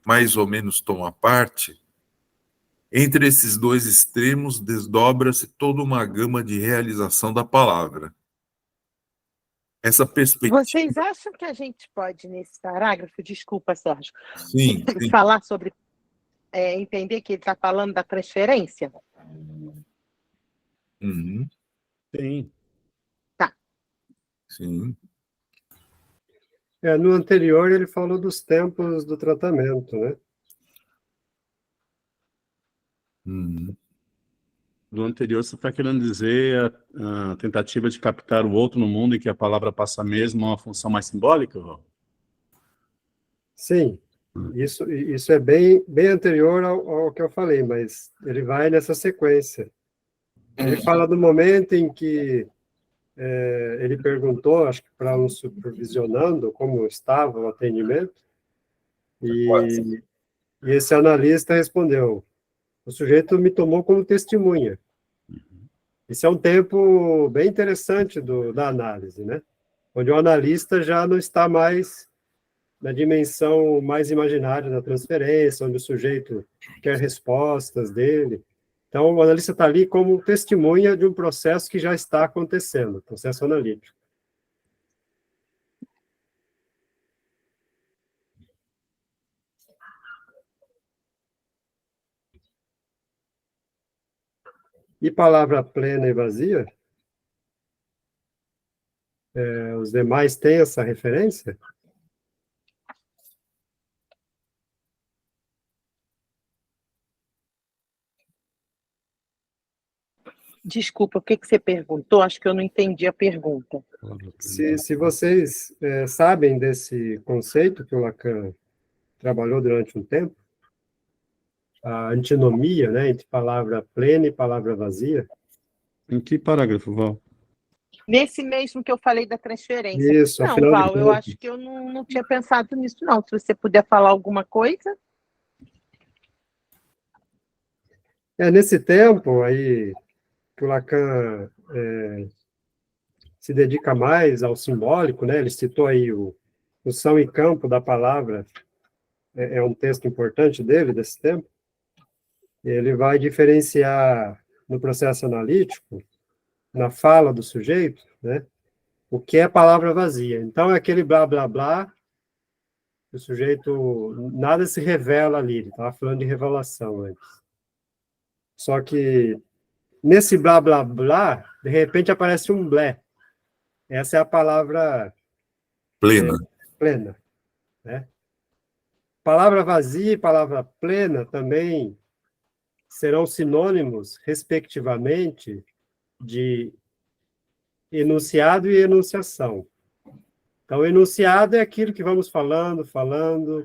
mais ou menos toma parte. Entre esses dois extremos desdobra-se toda uma gama de realização da palavra. Essa perspectiva... Vocês acham que a gente pode, nesse parágrafo, desculpa, Sérgio, sim. falar sobre, entender que ele está falando da transferência? Uhum. Sim. Tá. Sim. No anterior, ele falou dos tempos do tratamento, né? Uhum. Do anterior, você está querendo dizer a tentativa de captar o outro no mundo em que a palavra passa mesmo a uma função mais simbólica, Rô? Sim, isso é bem anterior ao que eu falei, mas ele vai nessa sequência. Ele fala do momento em que ele perguntou, acho que para um supervisionando, como estava o atendimento, e esse analista respondeu: o sujeito me tomou como testemunha. Esse é um tempo bem interessante da análise, né? Onde o analista já não está mais na dimensão mais imaginária da transferência, onde o sujeito quer respostas dele. Então, o analista está ali como testemunha de um processo que já está acontecendo, processo analítico. E palavra plena e vazia? Os demais têm essa referência? Desculpa, o que você perguntou? Acho que eu não entendi a pergunta. Se vocês sabem desse conceito que o Lacan trabalhou durante um tempo, a antinomia, né, entre palavra plena e palavra vazia. Em que parágrafo, Val? Nesse mesmo que eu falei da transferência. Isso, não, Val, eu acho que eu não tinha pensado nisso, não. Se você puder falar alguma coisa. Nesse tempo aí que o Lacan se dedica mais ao simbólico, né? Ele citou aí o São e Campo da Palavra, é um texto importante dele, desse tempo. Ele vai diferenciar no processo analítico, na fala do sujeito, né? O que é palavra vazia. Então, é aquele blá, blá, blá, o sujeito, nada se revela ali, ele estava falando de revelação antes. Só que, nesse blá, blá, blá, de repente aparece um blé. Essa é a palavra plena. Plena, né? Palavra vazia e palavra plena também serão sinônimos, respectivamente, de enunciado e enunciação. Então, o enunciado é aquilo que vamos falando,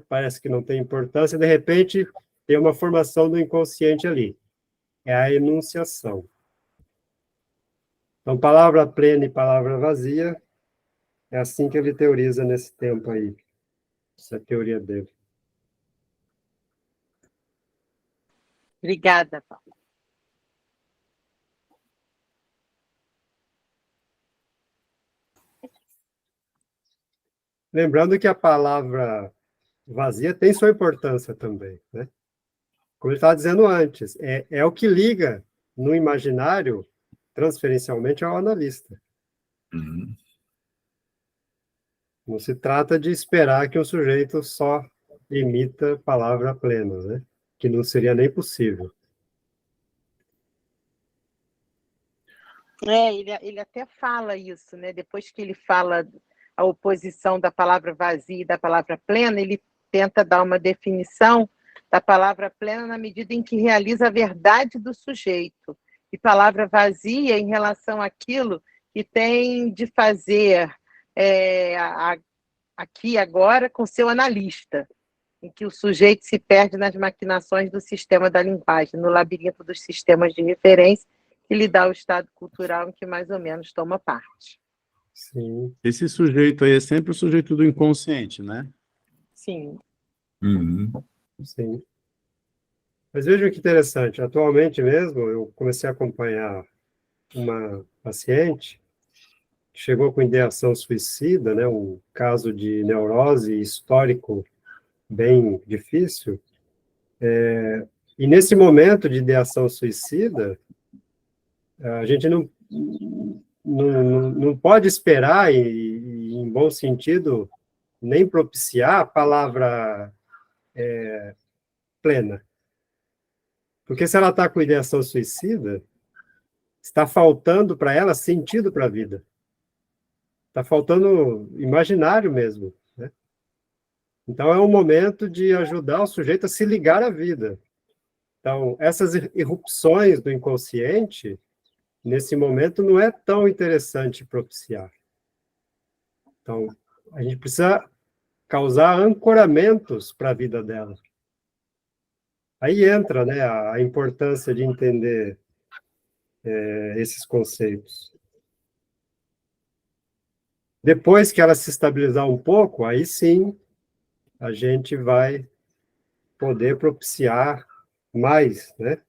parece que não tem importância, de repente tem uma formação do inconsciente ali. É a enunciação. Então, palavra plena e palavra vazia, é assim que ele teoriza nesse tempo aí, essa teoria dele. Obrigada, Paulo. Lembrando que a palavra vazia tem sua importância também, né? Como ele estava dizendo antes, é o que liga no imaginário, transferencialmente, ao analista. Uhum. Não se trata de esperar que o sujeito só emita palavra plena, né? Que não seria nem possível. Ele até fala isso, né? Depois que ele fala a oposição da palavra vazia e da palavra plena, ele tenta dar uma definição da palavra plena na medida em que realiza a verdade do sujeito, e palavra vazia em relação àquilo que tem de fazer aqui agora com seu analista, em que o sujeito se perde nas maquinações do sistema da linguagem, no labirinto dos sistemas de referência, que lhe dá o estado cultural em que mais ou menos toma parte. Sim. Esse sujeito aí é sempre o sujeito do inconsciente, né? Sim. Uhum. Sim. Mas vejam que interessante, atualmente mesmo, eu comecei a acompanhar uma paciente que chegou com ideação suicida, né, um caso de neurose histórico bem difícil, e nesse momento de ideação suicida, a gente não pode esperar, e em bom sentido, nem propiciar a palavra plena. Porque se ela está com ideação suicida, está faltando para ela sentido para a vida. Está faltando imaginário mesmo, né? Então, é um momento de ajudar o sujeito a se ligar à vida. Então, essas irrupções do inconsciente, nesse momento, não é tão interessante propiciar. Então, a gente precisa causar ancoramentos para a vida dela. Aí entra, né, a importância de entender esses conceitos. Depois que ela se estabilizar um pouco, aí sim a gente vai poder propiciar mais, né,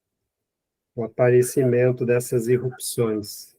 o aparecimento dessas irrupções.